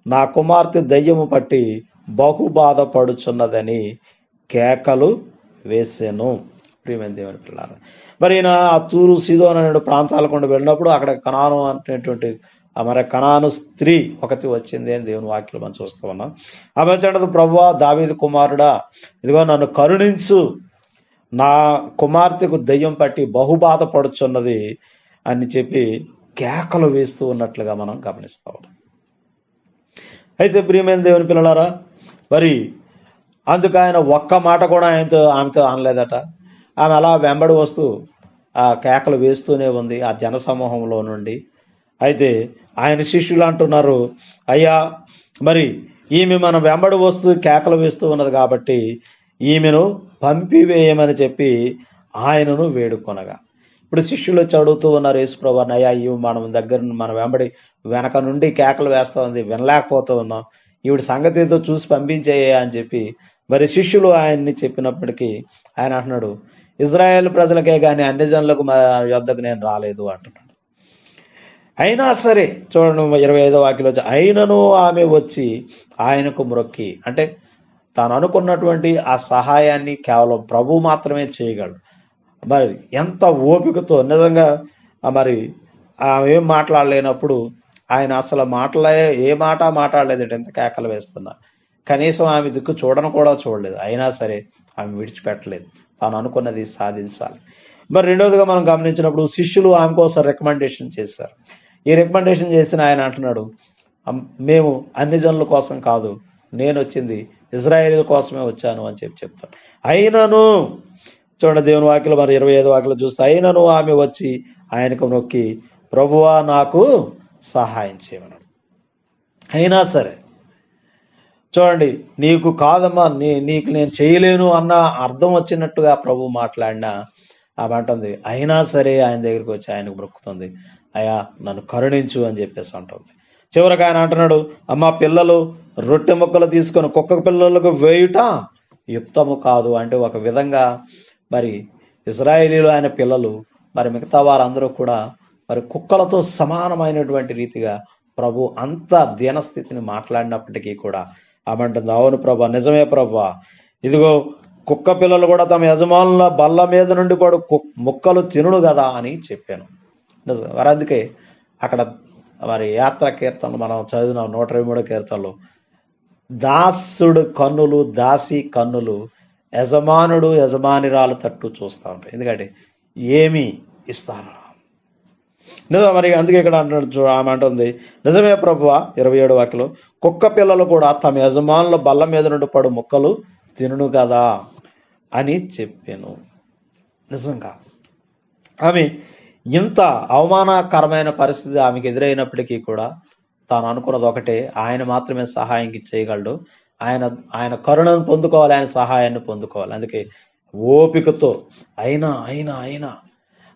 నా కుమార్తె దయ్యము పట్టి బహు బాధపడుచున్నదని కేకలు వేసెను. ప్రియమైన దేవుని పిల్లారా, మరి ఈయన ఆ తూరు సీదోను అనే ప్రాంతాలకు వెళ్ళినప్పుడు అక్కడ కనాను అనేటువంటి మరి కనాను స్త్రీ ఒకటి వచ్చింది అని దేవుని వాక్యం మనం చూస్తూ ఉన్నాం. ఆమె చెంటది, ప్రభువా, దావీదు కుమారుడా, ఇదిగో నన్ను కరుణించు, నా కుమార్తెకు దయ్యం పట్టి బహుబాధపడుచున్నది అని చెప్పి కేకలు వేస్తూ ఉన్నట్లుగా మనం గమనిస్తా ఉన్నాం. అయితే ప్రియమైన దేవుని పిల్లలారా, మరి అందుకు ఆయన ఒక్క మాట కూడా ఆమెతో అనలేదట. ఆమె అలా వెంబడి వస్తూ ఆ కేకలు వేస్తూనే ఉంది ఆ జనసమూహంలో నుండి. అయితే ఆయన శిష్యులు అంటున్నారు, అయ్యా, మరి ఈమె మనం వెంబడి వస్తూ కేకలు వేస్తూ ఉన్నది కాబట్టి ఈమెను పంపివేయమని చెప్పి ఆయనను వేడుకొనగా, ఇప్పుడు శిష్యులు వచ్చి అడుగుతూ ఉన్నారు యేసుప్రభు, అయ్యా, ఈమె మన వెంబడి వెనక నుండి కేకలు వేస్తూ ఉంది, వినలేకపోతూ ఉన్నాం, ఈవిడ సంగతి ఏదో చూసి పంపించేయ అని చెప్పి మరి శిష్యులు ఆయన్ని చెప్పినప్పటికీ ఆయన అంటున్నాడు, ఇజ్రాయేల్ ప్రజలకే కానీ అన్ని జనులకు యొద్దకు నేను రాలేదు అంటున్నాడు. అయినా సరే చూడండి 25వ వాక్యంలో వచ్చి, అయినను ఆమె వచ్చి ఆయనకు మ్రొక్కి, అంటే తాను అనుకున్నటువంటి ఆ సహాయాన్ని కేవలం ప్రభు మాత్రమే చేయగలడు. మరి ఎంత ఓపికతో నిజంగా మరి ఆమె ఏం మాట్లాడలేనప్పుడు ఆయన అసలు ఏ మాట మాట్లాడలేదు, ఎంత కేకలు వేస్తున్నా, కనీసం ఆమె దిక్కు కూడా చూడలేదు. అయినా సరే ఆమె విడిచిపెట్టలేదు, తాను అనుకున్నది సాధించాలి. మరి రెండవదిగా మనం గమనించినప్పుడు శిష్యులు ఆమె కోసం రికమెండేషన్ చేశారు. ఈ రికమెండేషన్ చేసిన ఆయన అంటున్నాడు, మేము అన్ని జనుల కోసం కాదు, నేను వచ్చింది ఇజ్రాయేల్ కోసమే వచ్చాను అని చెప్తాను. అయినను చూడండి దేవుని వాక్యలో మరి 25వ వాక్యలో చూస్తే, అయినను ఆమె వచ్చి ఆయనకు నొక్కి, ప్రభువా, నాకు సహాయం చేయమన్నాడు. అయినా సరే చూడండి, నీకు కాదమ్మా, నీకు నేను చేయలేను అన్న అర్థం వచ్చినట్టుగా ప్రభు మాట్లాడినా ఆమె అంటుంది, అయినా సరే ఆయన దగ్గరికి వచ్చి ఆయనకు మొక్కుతుంది, అయ్యా, నన్ను కరుణించు అని చెప్పేసి అంటుంది. చివరికి ఆయన అంటున్నాడు, అమ్మ, పిల్లలు రొట్టె ముక్కలు తీసుకొని కుక్క పిల్లలకు వేయుట యుక్తము కాదు. అంటే ఒక విధంగా మరి ఇజ్రాయేలీలు ఆయన పిల్లలు మరి మిగతా వారందరూ కూడా మరి కుక్కలతో సమానమైనటువంటి రీతిగా ప్రభు అంత దీనస్థితిని మాట్లాడినప్పటికీ కూడా ఆమె అంటుంది, అవును ప్రభా, నిజమే ప్రభా, ఇదిగో కుక్క పిల్లలు కూడా తమ యజమానుల బల్ల మీద నుండి పడు ముక్కలు తినుడు కదా అని చెప్పాను. మరి అందుకే అక్కడ మరి యాత్ర కీర్తనలు మనం చదివిన 123 కీర్తనలు, దాసుడు కన్నులు, దాసి కన్నులు యజమానుడు యజమానిరాలు తట్టు చూస్తూ ఉంటాయి, ఎందుకంటే ఏమి ఇస్తారు. నిజం. మరి అందుకే ఇక్కడ అంటున్నాడు, ఆమె అంటుంది, నిజమే ప్రభువా, 27వ వాక్యంలో, కుక్క పిల్లలు కూడా తమ యజమానుల బల్ల మీద నుండి పడు ముక్కలు తినును కదా అని చెప్పాను. నిజంగా ఆమె ఇంత అవమానకరమైన పరిస్థితి ఆమెకు ఎదురైనప్పటికీ కూడా తాను అనుకున్నది ఒకటే, ఆయన మాత్రమే సహాయం చేయగలడు, ఆయన కరుణను పొందుకోవాలి, ఆయన సహాయాన్ని పొందుకోవాలి. అందుకే ఓపికతో అయినా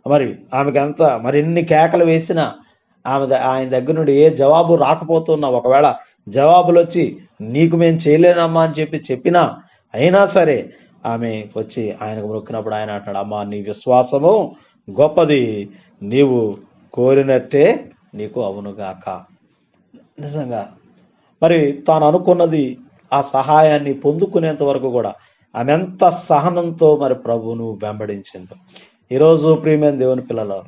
మరి ఆమెకి అంత మరి ఎన్ని కేకలు వేసినా ఆయన దగ్గర నుండి ఏ జవాబు రాకపోతున్నా, ఒకవేళ జవాబులు వచ్చి నీకు మేము చేయలేనమ్మా అని చెప్పినా అయినా సరే ఆమె వచ్చి ఆయనకు మొక్కినప్పుడు ఆయన అంటున్నాడు, అమ్మా, నీ విశ్వాసము గొప్పది, నీవు కోరినట్టే నీకు అవునుగాక. నిజంగా మరి తాను అనుకున్నది ఆ సహాయాన్ని పొందుకునేంత వరకు కూడా ఆమె ఎంత సహనంతో మరి ప్రభువును వెంబడించింది. ఈరోజు ప్రియమైన దేవుని పిల్లలు,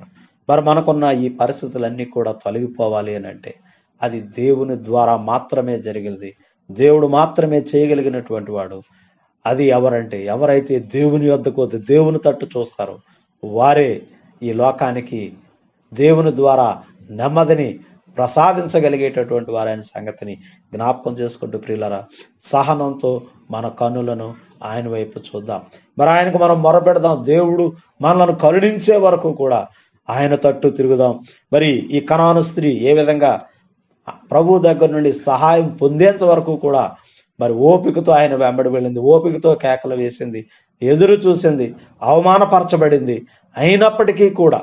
మరి మనకున్న ఈ పరిస్థితులన్నీ కూడా తొలగిపోవాలి అని అంటే అది దేవుని ద్వారా మాత్రమే జరిగింది, దేవుడు మాత్రమే చేయగలిగినటువంటి వాడు. అది ఎవరైతే దేవుని యొద్దకు వద్ద దేవుని తట్టు చూస్తారో వారే ఈ లోకానికి దేవుని ద్వారా నెమ్మదిని ప్రసాదించగలిగేటటువంటి వారైన సంగతిని జ్ఞాపకం చేసుకుంటూ ప్రియులరా, సహనంతో మన కన్నులను ఆయన వైపు చూద్దాం. మరి ఆయనకు మనం మొరపెడదాం. దేవుడు మనలను కరుణించే వరకు కూడా ఆయన తట్టు తిరుగుదాం. మరి ఈ కనాను స్త్రీ ఏ విధంగా ప్రభు దగ్గర నుండి సహాయం పొందేంత వరకు కూడా మరి ఓపికతో ఆయన వెంబడి వెళ్ళింది, ఓపికతో కేకలు వేసింది, ఎదురు చూసింది, అవమానపరచబడింది. అయినప్పటికీ కూడా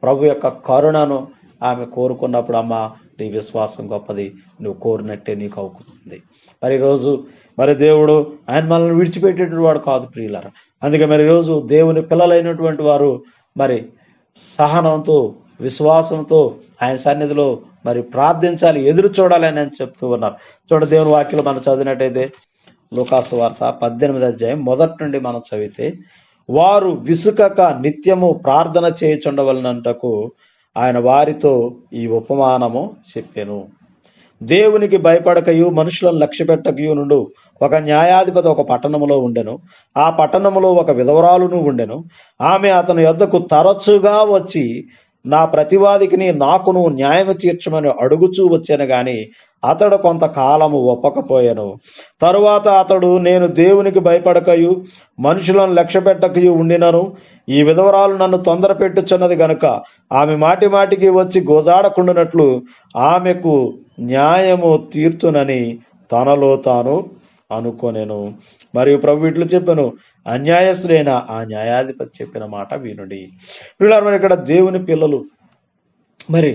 ప్రభు యొక్క కరుణను ఆమె కోరుకున్నప్పుడు, అమ్మ నీ విశ్వాసం గొప్పది, నువ్వు కోరినట్టే నీకు అవుతుంది. మరి ఈరోజు మరి దేవుడు ఆయన మనల్ని విడిచిపెట్టేటువంటి వాడు కాదు ప్రియులారా. అందుకే మరి ఈరోజు దేవుని పిల్లలైనటువంటి వారు మరి సహనంతో విశ్వాసంతో ఆయన సన్నిధిలో మరి ప్రార్థించాలి, ఎదురు చూడాలి అని చెప్తూ ఉన్నారు. దేవుని వాక్యం మనం చదివినట్టయితే లూకాసు వార్త 18వ అధ్యాయం మొదటి నుండి మనం చదివితే, వారు విసుకక నిత్యము ప్రార్థన చేయుచుండవలనంటకు ఆయన వారితో ఈ ఉపమానము చెప్పెను. దేవునికి భయపడకయు మనుషులను లక్ష్య పెట్టకయు నుండు ఒక న్యాయాధిపతి ఒక పట్టణములో ఉండెను. ఆ పట్టణములో ఒక విధవరాలును ఉండెను. ఆమె అతని యొద్దకు తరచుగా వచ్చి నా ప్రతివాదికిని నాకును న్యాయం తీర్చమని అడుగుచూ వచ్చాను గాని అతడు కొంతకాలము ఒప్పకపోయాను. తరువాత అతడు, నేను దేవునికి భయపడకయు మనుషులను లక్ష్య పెట్టకయు ఉండినను ఈ విధవరాలు నన్ను తొందర పెట్టుచున్నది గనుక ఆమె మాటి మాటికి వచ్చి గోజాడకుండానట్లు ఆమెకు న్యాయము తీర్తునని తనలో తాను అనుకొనెను. మరియు ప్రభు ఇట్లు చెప్పెను, అన్యాయస్తుడైన ఆ న్యాయాధిపతి చెప్పిన మాట వినుడి. మరి ఇక్కడ దేవుని పిల్లలు మరి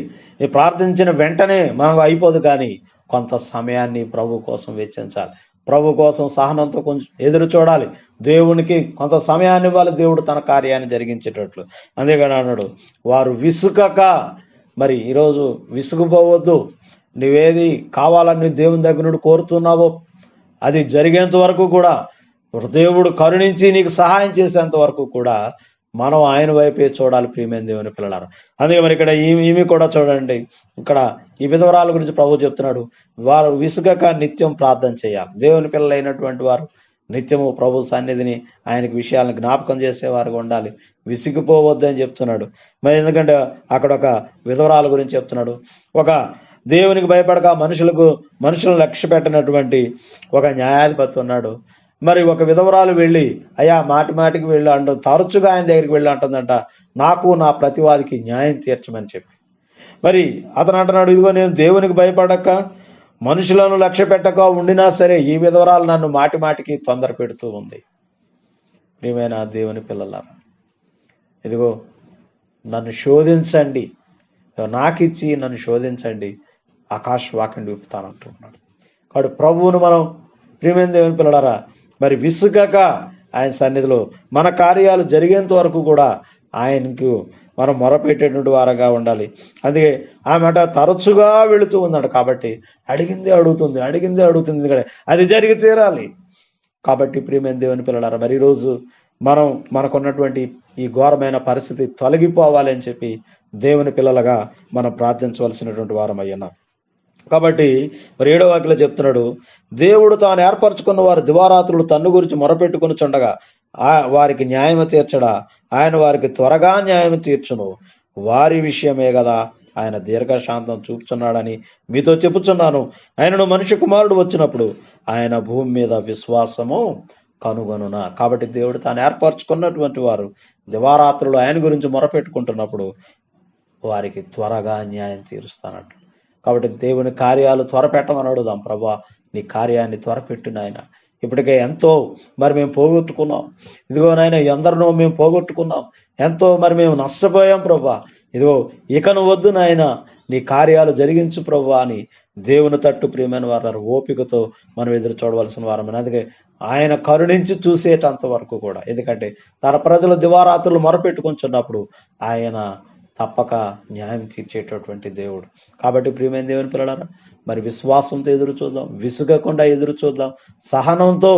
ప్రార్థించిన వెంటనే మనం అయిపోదు, కానీ కొంత సమయాన్ని ప్రభు కోసం వెచ్చించాలి. ప్రభు కోసం సహనంతో కొంచెం ఎదురు చూడాలి. దేవునికి కొంత సమయాన్ని ఇవ్వాలి, దేవుడు తన కార్యాన్ని జరిగించేటట్లు. అందుకని అన్నాడు, వారు విసుకక. మరి ఈరోజు విసుగుపోవద్దు. నువ్వేది కావాలని దేవుని దగ్గర నుండి కోరుతున్నావో అది జరిగేంత వరకు కూడా, దేవుడు కరుణించి నీకు సహాయం చేసేంత వరకు కూడా మనం ఆయన వైపే చూడాలి ప్రియమైన దేవుని పిల్లలారా. అందుకే మరి ఇక్కడ ఈమె కూడా చూడండి, ఇక్కడ ఈ విధవరాల గురించి ప్రభు చెప్తున్నాడు, వారు విసుగక నిత్యం ప్రార్థన చేయాలి. దేవుని పిల్లలైనటువంటి వారు నిత్యము ప్రభు సన్నిధిని ఆయనకి విషయాలను జ్ఞాపకం చేసేవారుగా ఉండాలి, విసిగిపోవద్దు అని చెప్తున్నాడు. మరి ఎందుకంటే అక్కడ ఒక విధవరాల గురించి చెప్తున్నాడు. ఒక దేవునికి భయపడక మనుషులను లక్ష్య పెట్టినటువంటి ఒక న్యాయాధిపతి ఉన్నాడు. మరి ఒక విధవరాలు వెళ్ళి, అయ్యా మాటి మాటికి వెళ్ళి అంటుంది, తరచుగా ఆయన దగ్గరికి వెళ్ళి అంటుందంట, నాకు నా ప్రతివాదికి న్యాయం తీర్చమని చెప్పి. మరి అతను అంటున్నాడు, ఇదిగో నేను దేవునికి భయపడక మనుషులను లక్ష్య పెట్టక ఉండినా సరే ఈ విధవరాలు నన్ను మాటి మాటికి తొందర పెడుతూ ఉంది. ప్రియమైన దేవుని పిల్లలారా, ఇదిగో నన్ను శోధించండి, నాకిచ్చి నన్ను శోధించండి, ఆకాశవాకిని విప్పుతానంటున్నాడు. కాబట్టి ప్రభువును మనం ప్రియమైన దేవుని పిల్లలారా మరి విసుగక ఆయన సన్నిధిలో మన కార్యాలు జరిగేంత వరకు కూడా ఆయనకు మనం మొరపెట్టేటువంటి వారంగా ఉండాలి. అందుకే ఆమె తరచుగా వెళుతూ ఉన్నాడు కాబట్టి అడిగిందే అడుగుతుంది. ఎందుకంటే అది జరిగి తీరాలి. కాబట్టి ప్రియమైన దేవుని పిల్లలారా, మరి ఈరోజు మనకున్నటువంటి ఈ ఘోరమైన పరిస్థితి తొలగిపోవాలి అని చెప్పి దేవుని పిల్లలుగా మనం ప్రార్థించవలసినటువంటి వారం అయ్యున్నాం. కాబట్టి మరి 7వ వాక్యంలో చెప్తున్నాడు, దేవుడు తాను ఏర్పరచుకున్న వారి దివారాత్రులు తన్ను గురించి మొరపెట్టుకుని చుండగా వారికి న్యాయం తీర్చడా, ఆయన వారికి త్వరగా న్యాయం తీర్చును. వారి విషయమే కదా ఆయన దీర్ఘశాంతం చూపుచున్నాడని మీతో చెప్పుచున్నాను. ఆయనను మనిషి కుమారుడు వచ్చినప్పుడు ఆయన భూమి మీద విశ్వాసము కనుగొనునా. కాబట్టి దేవుడు తాను ఏర్పరచుకున్నటువంటి వారు దివారాత్రులు ఆయన గురించి మొరపెట్టుకుంటున్నప్పుడు వారికి త్వరగా న్యాయం తీరుస్తానట్టు. కాబట్టి దేవుని కార్యాలు త్వరపెట్టమని అడుగుదాం. ప్రభా నీ కార్యాన్ని త్వరపెట్టు నాయన. ఇప్పటికే ఎంతో మరి మేము పోగొట్టుకున్నాం, ఇదిగో నాయన ఎందరినో మేము పోగొట్టుకున్నాం, ఎంతో మరి మేము నష్టపోయాం ప్రభా. ఇదిగో ఇకను వద్దు నాయన, నీ కార్యాలు జరిగించు ప్రభా అని దేవుని తట్టు ప్రియమైన వారు ఓపికతో మనం ఎదురు చూడవలసిన వారం. అందుకే ఆయన కరుణించి చూసేటంత వరకు కూడా, ఎందుకంటే తన ప్రజలు దివారాత్రులు మొరపెట్టుకుంటున్నప్పుడు ఆయన తప్పక న్యాయం తీర్చేటటువంటి దేవుడు. కాబట్టి ప్రియమైన దేవుని పిల్లలారా, మరి విశ్వాసంతో ఎదురు చూద్దాం, విసుగకుండా ఎదురు చూద్దాం, సహనంతో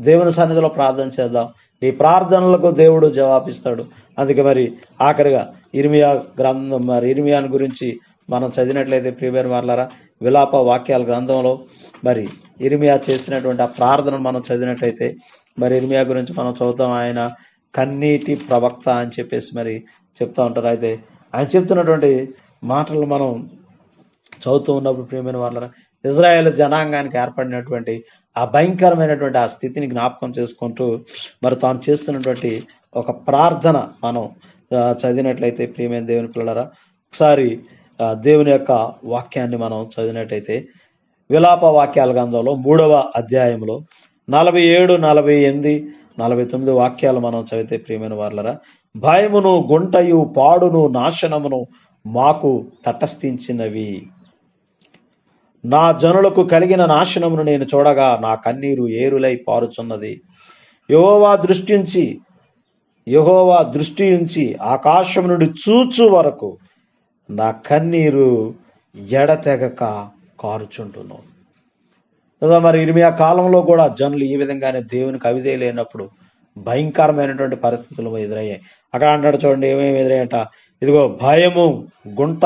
దేవుని సన్నిధిలో ప్రార్థన చేద్దాం. నీ ప్రార్థనలకు దేవుడు జవాబిస్తాడు. అందుకే మరి ఆఖరిగా ఇర్మియా గ్రంథం, మరి ఇర్మియాని గురించి మనం చదివినట్లయితే ప్రియమైన వారలారా, విలాప వాక్యాల గ్రంథంలో మరి ఇర్మియా చేసినటువంటి ఆ ప్రార్థనను మనం చదివినట్లయితే మరి ఇర్మియా గురించి మనం చదువుతాం. ఆయన కన్నీటి ప్రవక్త అని చెప్పేసి మరి చెప్తా ఉంటారు. అయితే ఆయన చెప్తున్నటువంటి మాటలు మనం చదువుతూ ఉన్నప్పుడు ప్రియమైన వాళ్ళ ఇజ్రాయేల్ జనాంగానికి ఏర్పడినటువంటి ఆ భయంకరమైనటువంటి ఆ స్థితిని జ్ఞాపకం చేసుకుంటూ మరి తాను చేస్తున్నటువంటి ఒక ప్రార్థన మనం చదివినట్లయితే ప్రియమైన దేవుని పిల్లలరా, ఒకసారి దేవుని యొక్క వాక్యాన్ని మనం చదివినట్లయితే విలాప వాక్యాల గ్రంథంలో 3వ అధ్యాయంలో 47, 48, 49 వాక్యాలు మనం చదివితే ప్రియమైన వాళ్ళరా, భయమును, గుంటయు, పాడును, నాశనమును మాకు తటస్థించినవి. నా జనులకు కలిగిన నాశనమును నేను చూడగా నా కన్నీరు ఏరులై పారుచున్నది. యెహోవా దృష్టి నుంచి ఆకాశం నుండి చూచు వరకు నా కన్నీరు ఎడతెగక కారుచుంటున్నాను. మరి ఇర్మియా కాలంలో కూడా జనులు ఈ విధంగానే దేవునికి అవిధేయ లేనప్పుడు భయంకరమైనటువంటి పరిస్థితులు ఎదురయ్యాయి. అక్కడ అంటాడు చూడండి, ఏమేమి ఎదురయ్యాట, ఇదిగో భయము, గుంట,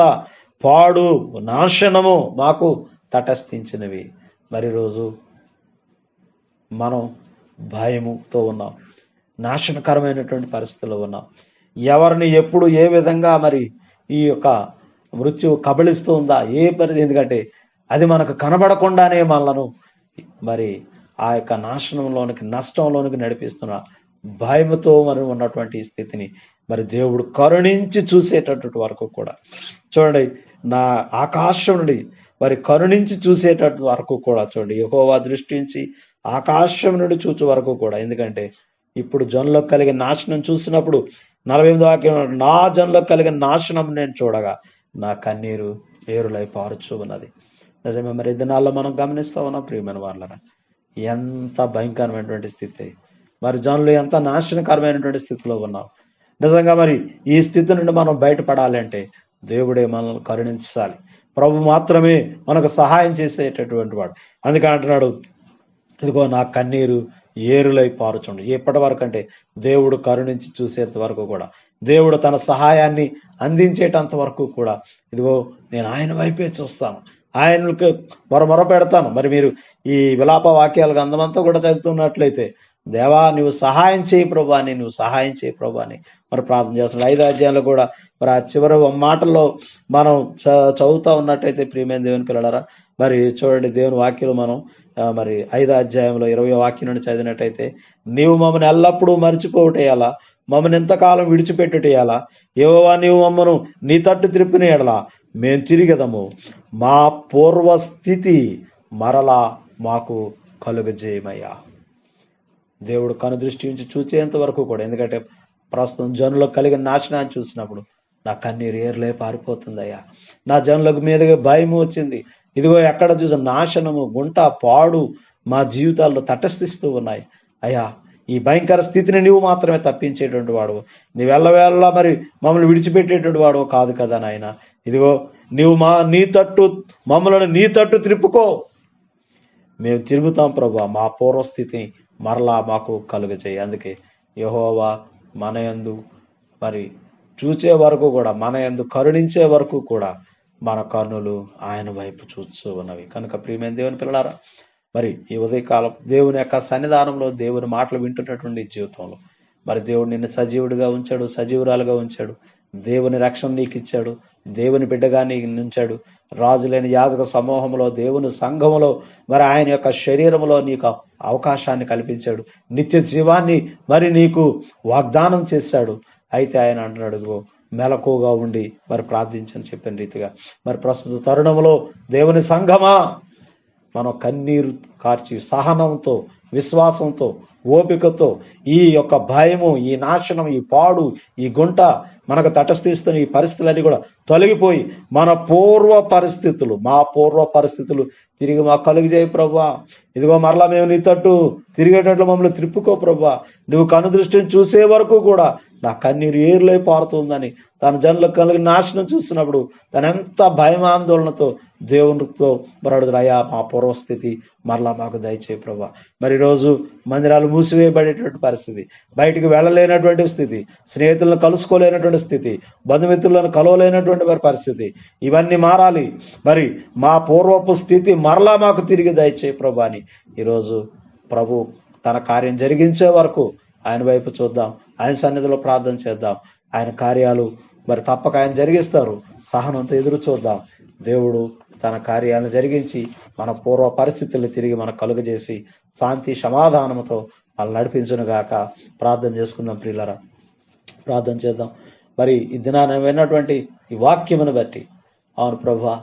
పాడు, నాశనము మాకు తటస్థించినవి. మరి రోజు మనం భయముతో ఉన్నాం, నాశనకరమైనటువంటి పరిస్థితుల్లో ఉన్నాం. ఎవరిని ఎప్పుడు ఏ విధంగా మరి ఈ యొక్క మృత్యు కబళిస్తూ ఉందా, ఏ పరిస్థితి, ఎందుకంటే అది మనకు కనబడకుండానే మనలను మరి ఆ యొక్క నాశనంలోనికి, నష్టంలోనికి నడిపిస్తున్న భయముతో మనం ఉన్నటువంటి స్థితిని మరి దేవుడు కరుణించి చూసేటటువంటి వరకు కూడా చూడండి, నా ఆకాశం నుండి మరి కరుణించి చూసేటట్టు వరకు కూడా చూడండి, యెహోవా దృష్టి నుంచి ఆకాశం నుండి చూచు వరకు కూడా. ఎందుకంటే ఇప్పుడు జనులకు కలిగిన నాశనం చూసినప్పుడు 48వ వాక్యం, నా జనులకు కలిగిన నాశనం నేను చూడగా నా కన్నీరు ఏరులై పారుచు ఉన్నది. నిజమే, మరి ఈ దినాల్లో మనం గమనిస్తా ఉన్నాం ప్రియమైన వాళ్ళరా, ఎంత భయంకరమైనటువంటి స్థితి, మరి జనులు ఎంత నాశనకరమైనటువంటి స్థితిలో ఉన్నాం. నిజంగా మరి ఈ స్థితి నుండి మనం బయటపడాలంటే దేవుడే మనల్ని కరుణించాలి. ప్రభు మాత్రమే మనకు సహాయం చేసేటటువంటి వాడు. అందుకే అంటున్నాడు, ఇదిగో నా కన్నీరు ఏరులై పారుచుండు. ఎప్పటి వరకు అంటే దేవుడు కరుణించి చూసేంత వరకు కూడా, దేవుడు తన సహాయాన్ని అందించేటంత వరకు కూడా, ఇదిగో నేను ఆయన వైపే చూస్తాను, ఆయనకు మొర పెడతాను. మరి మీరు ఈ విలాప వాక్యాలకు అందమంతా కూడా చదువుతున్నట్లయితే, దేవా నువ్వు సహాయం చేయి ప్రభా అని, నువ్వు సహాయం చేయి ప్రభా అని మరి ప్రార్థన చేస్తున్నాడు. 5వ అధ్యాయంలో కూడా మరి ఆ చివరి మాటల్లో మనం చదువుతా ఉన్నట్టయితే ప్రియమైన దేవుని పిల్లలారా, మరి చూడండి దేవుని వాక్యాలు మనం మరి 5వ అధ్యాయంలో 20వ వాక్యం నుండి చదివినట్టయితే, నీవు మమ్మల్ని ఎల్లప్పుడూ మర్చిపోవటేయాలా, మమ్మల్ని ఎంతకాలం విడిచిపెట్టుటేయాలా, యెహోవా నీవు మమ్మను నీ తట్టు త్రిప్పిన ఎడలా మేము తిరిగదము, మా పూర్వస్థితి మరలా మాకు కలుగజేయమయ్యా. దేవుడు కనుదృష్టి నుంచి చూసేంత వరకు కూడా, ఎందుకంటే ప్రస్తుతం జనులకు కలిగిన నాశనాన్ని చూసినప్పుడు నా కన్నీరు ఏర్లే పారిపోతుందయ్యా, నా జనులకు మీదుగా భయము వచ్చింది. ఇదిగో ఎక్కడ చూసిన నాశనము, గుంట, పాడు మా జీవితాల్లో తటస్థిస్తూ ఉన్నాయి. అయ్యా, ఈ భయంకర స్థితిని నువ్వు మాత్రమే తప్పించేటువంటి వాడు, నువ్వు వెళ్ళవేళ్ళ మరి మమ్మల్ని విడిచిపెట్టేటువంటి వాడు కాదు కదా నాయన. ఇదిగో నువ్వు మమ్మల్ని నీ తట్టు త్రిప్పుకో, మేము తిరుగుతాం ప్రభా, మా పూర్వస్థితిని మరలా మాకు కలుగచేయి. అందుకే యెహోవా మన యందు మరి చూచే వరకు కూడా, మన యందు కరుణించే వరకు కూడా మన కన్నులు ఆయన వైపు చూస్తూ ఉన్నవి. కనుక ప్రియమైన దేవుని పిల్లలారా, మరి ఈ ఉదయకాలం దేవుని యొక్క సన్నిధానంలో దేవుని మాటలు వింటున్నటువంటి జీవితంలో మరి దేవుడు నిన్ను సజీవుడిగా ఉంచాడు, సజీవురాలుగా ఉంచాడు, దేవుని రక్షణ నీకు ఇచ్చాడు, దేవుని బిడ్డగా నీకు ఉంచాడు. రాజులైన యాజక సమూహంలో, దేవుని సంఘములో మరి ఆయన యొక్క శరీరంలో నీకు అవకాశాన్ని కల్పించాడు, నిత్య జీవాన్ని మరి నీకు వాగ్దానం చేశాడు. అయితే ఆయన అంటున్నాడు, మెలకుగా ఉండి మరి ప్రార్థించని చెప్పిన రీతిగా మరి ప్రస్తుత తరుణంలో దేవుని సంఘమా, మనం కన్నీరు కార్చి సహనంతో, విశ్వాసంతో, ఓపికతో ఈ యొక్క భయము, ఈ నాశనం, ఈ పాడు, ఈ గుంట మనకు తటస్థిస్తున్న ఈ పరిస్థితులన్నీ కూడా తొలగిపోయి మా పూర్వ పరిస్థితులు తిరిగి మాకు కలుగజేయి ప్రభువా. ఇదిగో మరలా మేము నీ తట్టు తిరిగేటట్లు మమ్మల్ని త్రిప్పుకో ప్రభువా. నువ్వు కనుదృష్టిని చూసే వరకు కూడా నా కన్నీరు ఏరులై పారుతుందని తన జనులకు కలిగిన నాశనం చూసినప్పుడు తను ఎంత భయమాందోళనతో దేవునితో మరడుదరు అయ్యా మా పూర్వస్థితి మరలా మాకు దయచేయి ప్రభా. మరి ఈరోజు మందిరాలు మూసివేయబడేటువంటి పరిస్థితి, బయటికి వెళ్ళలేనటువంటి స్థితి, స్నేహితులను కలుసుకోలేనటువంటి స్థితి, బంధుమిత్రులను కలవలేనటువంటి వారి పరిస్థితి, ఇవన్నీ మారాలి. మరి మా పూర్వపు స్థితి మరలా మాకు తిరిగి దయచేయి ప్రభా అని ఈరోజు ప్రభు తన కార్యం జరిగించే వరకు ఆయన వైపు చూద్దాం, ఆయన సన్నిధిలో ప్రార్థన చేద్దాం. ఆయన కార్యాలు మరి తప్పక ఆయన జరిగిస్తారు. సహనంతో ఎదురు చూద్దాం. దేవుడు తన కార్యాలను జరిగించి మన పూర్వ పరిస్థితుల్ని తిరిగి మనకు కలుగజేసి శాంతి సమాధానంతో వాళ్ళు నడిపించును గాక. ప్రార్థన చేసుకుందాం ప్రియులరా, ప్రార్థన చేద్దాం. మరి ఈ దినాన విన్నటువంటి ఈ వాక్యమును బట్టి, అవును ప్రభా,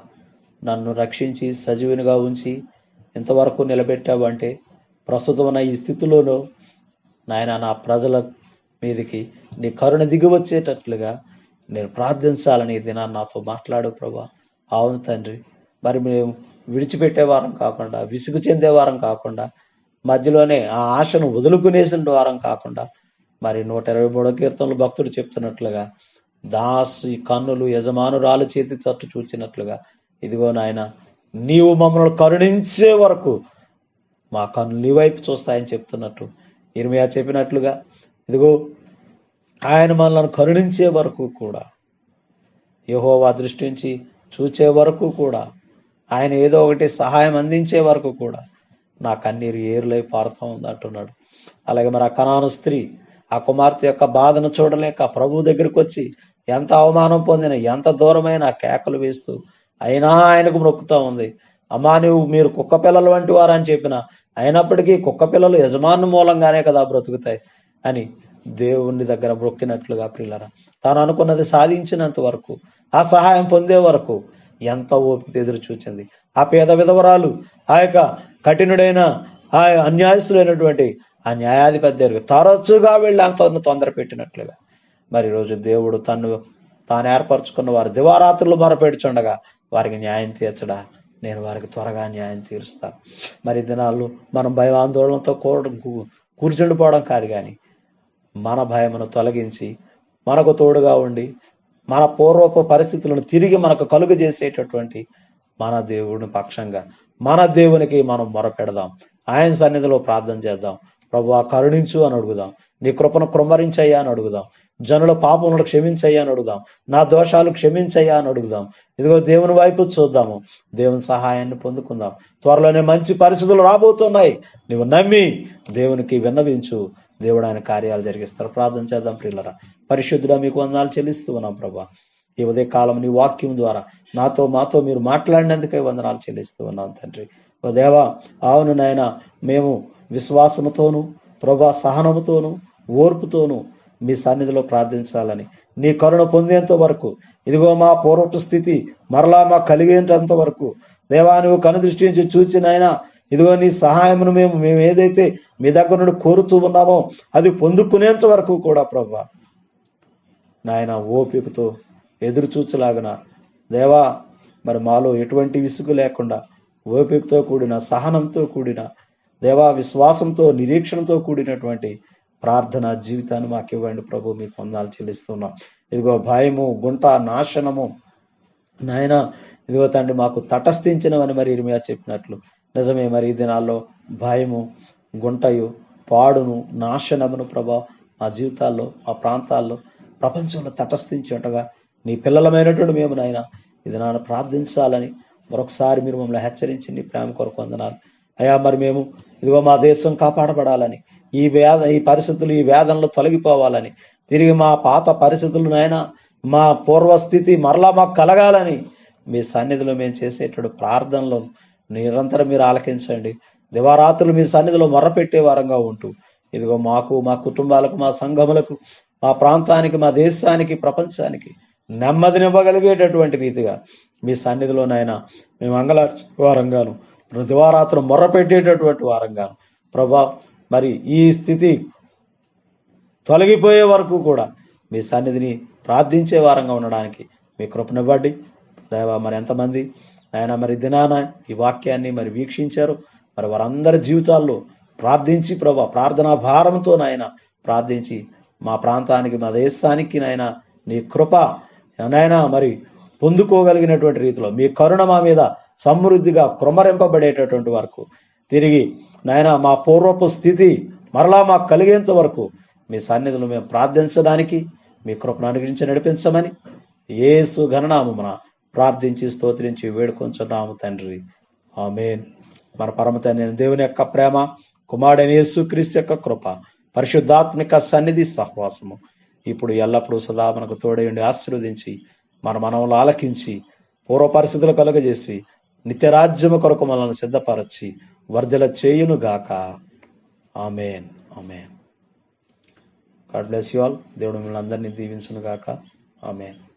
నన్ను రక్షించి సజీవునిగా ఉంచి ఇంతవరకు నిలబెట్టావు అంటే ప్రస్తుతం ఈ స్థితిలోనూ నాయన నా ప్రజల మీదికి నీ కరుణ దిగి వచ్చేటట్లుగా నేను ప్రార్థించాలని ఈ దినాన్ని నాతో మాట్లాడు ప్రభా. అవును తండ్రి, మరి మేము విడిచిపెట్టేవారం కాకుండా, విసుగు చెందేవారం కాకుండా, మధ్యలోనే ఆ ఆశను వదులుకునేసిన వారం కాకుండా, మరి 123వ కీర్తనలు భక్తుడు చెప్తున్నట్లుగా దాసి కన్నులు యజమానురాలు చేతి తట్టు చూచినట్లుగా, ఇదిగో నాయన నీవు మమ్మల్ని కరుణించే వరకు మా కన్నులు నీ వైపు చూస్తాయని చెప్తున్నట్టు, ఇర్మియా చెప్పినట్లుగా ఇదిగో ఆయన మనల్ని కరుణించే వరకు కూడా, యెహోవా దృష్టి నుంచి చూచే వరకు కూడా, ఆయన ఏదో ఒకటి సహాయం అందించే వరకు కూడా నా కన్నీరు ఏరులై పారుతూ ఉంది అంటున్నాడు. అలాగే మరి ఆ కనాను స్త్రీ ఆ కుమార్తె యొక్క బాధను చూడలేక ప్రభు దగ్గరికి వచ్చి ఎంత అవమానం పొందిన, ఎంత దూరమైన కేకలు వేస్తూ అయినా ఆయనకు మొక్కుతూ ఉంది. అమ్మా మీరు కుక్క పిల్లలు వంటి వారని చెప్పిన, అయినప్పటికీ కుక్క పిల్లలు యజమాను మూలంగానే కదా బ్రతుకుతాయి అని దేవుని దగ్గర మొక్కినట్లుగా ప్రియులరా, తాను అనుకున్నది సాధించినంత వరకు, ఆ సహాయం పొందే వరకు ఎంత ఓపిక ఎదురు చూచింది. ఆ పేద విధవరాలు ఆ యొక్క కఠినుడైన ఆ అన్యాయస్తులైనటువంటి ఆ న్యాయాధిపతి దగ్గరికి తరచుగా వెళ్ళి తను తొందర పెట్టినట్లుగా, మరి ఈరోజు దేవుడు తాను ఏర్పరచుకున్న వారు దివారాత్రులు మొరపెడుచుండగా వారికి న్యాయం తీర్చడా, నేను వారికి త్వరగా న్యాయం తీరుస్తాను. మరి దినాల్లో మనం భయం ఆందోళనతో కూర్చుండిపోవడం కాదు, కానీ మన భయమును తొలగించి మనకు తోడుగా ఉండి మన పూర్వపు పరిస్థితులను తిరిగి మనకు కలుగజేసేటటువంటి మన దేవుని పక్షంగా మన దేవునికి మనం మొరపెడదాం. ఆయన సన్నిధిలో ప్రార్థన చేద్దాం. ప్రభువా కరుణించు అని అడుగుదాం, నీ కృపను కృమ్మరించయ్యా అని అడుగుదాం, జనుల పాపములను క్షమించయ్యా అని అడుగుదాం, నా దోషాలు క్షమించయ్యా అని అడుగుదాం. ఇదిగో దేవుని వైపు చూద్దాము, దేవుని సహాయాన్ని పొందుకుందాం. త్వరలోనే మంచి పరిస్థితులు రాబోతున్నాయి. నువ్వు నమ్మి దేవునికి విన్నవించు, దేవుడు ఆయన కార్యాలు జరిగిస్తారు. ప్రార్థన చేద్దాం ప్రియులరా. పరిశుద్ధుడా మీకు వందనాలు చెల్లిస్తూ ఉన్నాం ప్రభా. ఈ ఉదయ కాలం నీ వాక్యం ద్వారా మాతో మీరు మాట్లాడినందుకే వందనాలు చెల్లిస్తూ ఉన్నాం తండ్రి. ఓ దేవా, అవును నాయన, మేము విశ్వాసముతోనూ ప్రభా సహనముతోనూ ఓర్పుతోనూ మీ సన్నిధిలో ప్రార్థించాలని, నీ కరుణ పొందేంత వరకు, ఇదిగో మా పూర్వపు స్థితి మరలా మాకు కలిగేంత వరకు దేవా నువ్వు కనుదృష్టి నుంచి చూసినైనా ఇదిగో నీ సహాయమును మేము ఏదైతే మీ దగ్గర నుండి కోరుతూ ఉన్నామో అది పొందుకునేంత వరకు కూడా ప్రభా నాయన ఓపికతో ఎదురు చూచలాగన దేవా, మరి మాలో ఎటువంటి విసుగు లేకుండా ఓపికతో కూడిన, సహనంతో కూడిన దేవా, విశ్వాసంతో నిరీక్షణతో కూడినటువంటి ప్రార్థన జీవితాన్ని మాకు ఇవ్వండి ప్రభు. మీకు వందనాలు చెల్లిస్తున్నాం. ఇదిగో భయము, గుంట, నాశనము నాయన ఇదిగో తండ్రి మాకు తటస్థించినవని మరి ఇర్మియా చెప్పినట్లు నిజమే. మరి ఈ దినాల్లో భయము, గుంటయు, పాడును, నాశనమును ప్రభా మా జీవితాల్లో, మా ప్రాంతాల్లో, ప్రపంచంలో తటస్థించి ఉండగా నీ పిల్లలమైనటువంటి మేము నాయన ఇది నాన్న ప్రార్థించాలని మరొకసారి మీరు మమ్మల్ని హెచ్చరించి నీ ప్రేమ కొరకు వందనాలు అయ్యా. మరి మేము ఇదిగో మా దేశం కాపాడబడాలని, ఈ పరిస్థితులు, ఈ వేదనలు తొలగిపోవాలని, తిరిగి మా పాత పరిస్థితులు నాయన మా పూర్వస్థితి మరలా మాకు కలగాలని మీ సన్నిధిలో మేము చేసేటువంటి ప్రార్థనలు నిరంతరం మీరు ఆలకించండి. దివారాత్రులు మీ సన్నిధిలో మొర్రపెట్టే వారంగా ఉంటూ ఇదిగో మాకు, మా కుటుంబాలకు, మా సంఘములకు, మా ప్రాంతానికి, మా దేశానికి, ప్రపంచానికి నెమ్మదినివ్వగలిగేటటువంటి రీతిగా మీ సన్నిధిలోనైనా మేము వారంగాను, దివారాత్రులు మొర్రపెట్టేటటువంటి వారంగాను ప్రభా, మరి ఈ స్థితి తొలగిపోయే వరకు కూడా మీ సన్నిధిని ప్రార్థించే వారంగా ఉండడానికి మీ కృపనివ్వండి దేవా. మరి ఎంతమంది ఆయన మరి దినాన ఈ వాక్యాన్ని మరి వీక్షించారు, మరి వారందరి జీవితాల్లో ప్రార్థించి ప్రభా, ప్రార్థనా భారంతో నాయన ప్రార్థించి మా ప్రాంతానికి, మా దేశానికి నాయన నీ కృప నాయన మరి పొందుకోగలిగినటువంటి రీతిలో, మీ కరుణ మా మీద సమృద్ధిగా కృమ్మరింపబడేటటువంటి వరకు, తిరిగి నాయన మా పూర్వపు స్థితి మరలా మాకు కలిగేంత వరకు మీ సన్నిధిలో మేము ప్రార్థించడానికి మీ కృపను అనుగ్రహించి నడిపించమని యేసు ఘననామమున ప్రార్థించి స్తోత్రించి వేడుకొంచున్నాము తండ్రి. ఆమేన్. మన పరమ తండ్రి అయిన దేవుని యొక్క ప్రేమ, కుమారుడైన యేసుక్రీస్తు యొక్క కృప, పరిశుద్ధాత్మిక సన్నిధి సహవాసము ఇప్పుడు ఎల్లప్పుడూ సదా మనకు తోడై ఉండి ఆశీర్వదించి మన మనవులు ఆలకించి పూర్వ పరిస్థితులు కలుగజేసి నిత్యరాజ్యము కొరకు మనల్ని సిద్ధపరచి వర్ధల చేయును గాక. ఆమేన్. ఆమేన్. God bless you all. దేవుడు మిమ్మల్ని అందరినీ దీవించును గాక. ఆమేన్.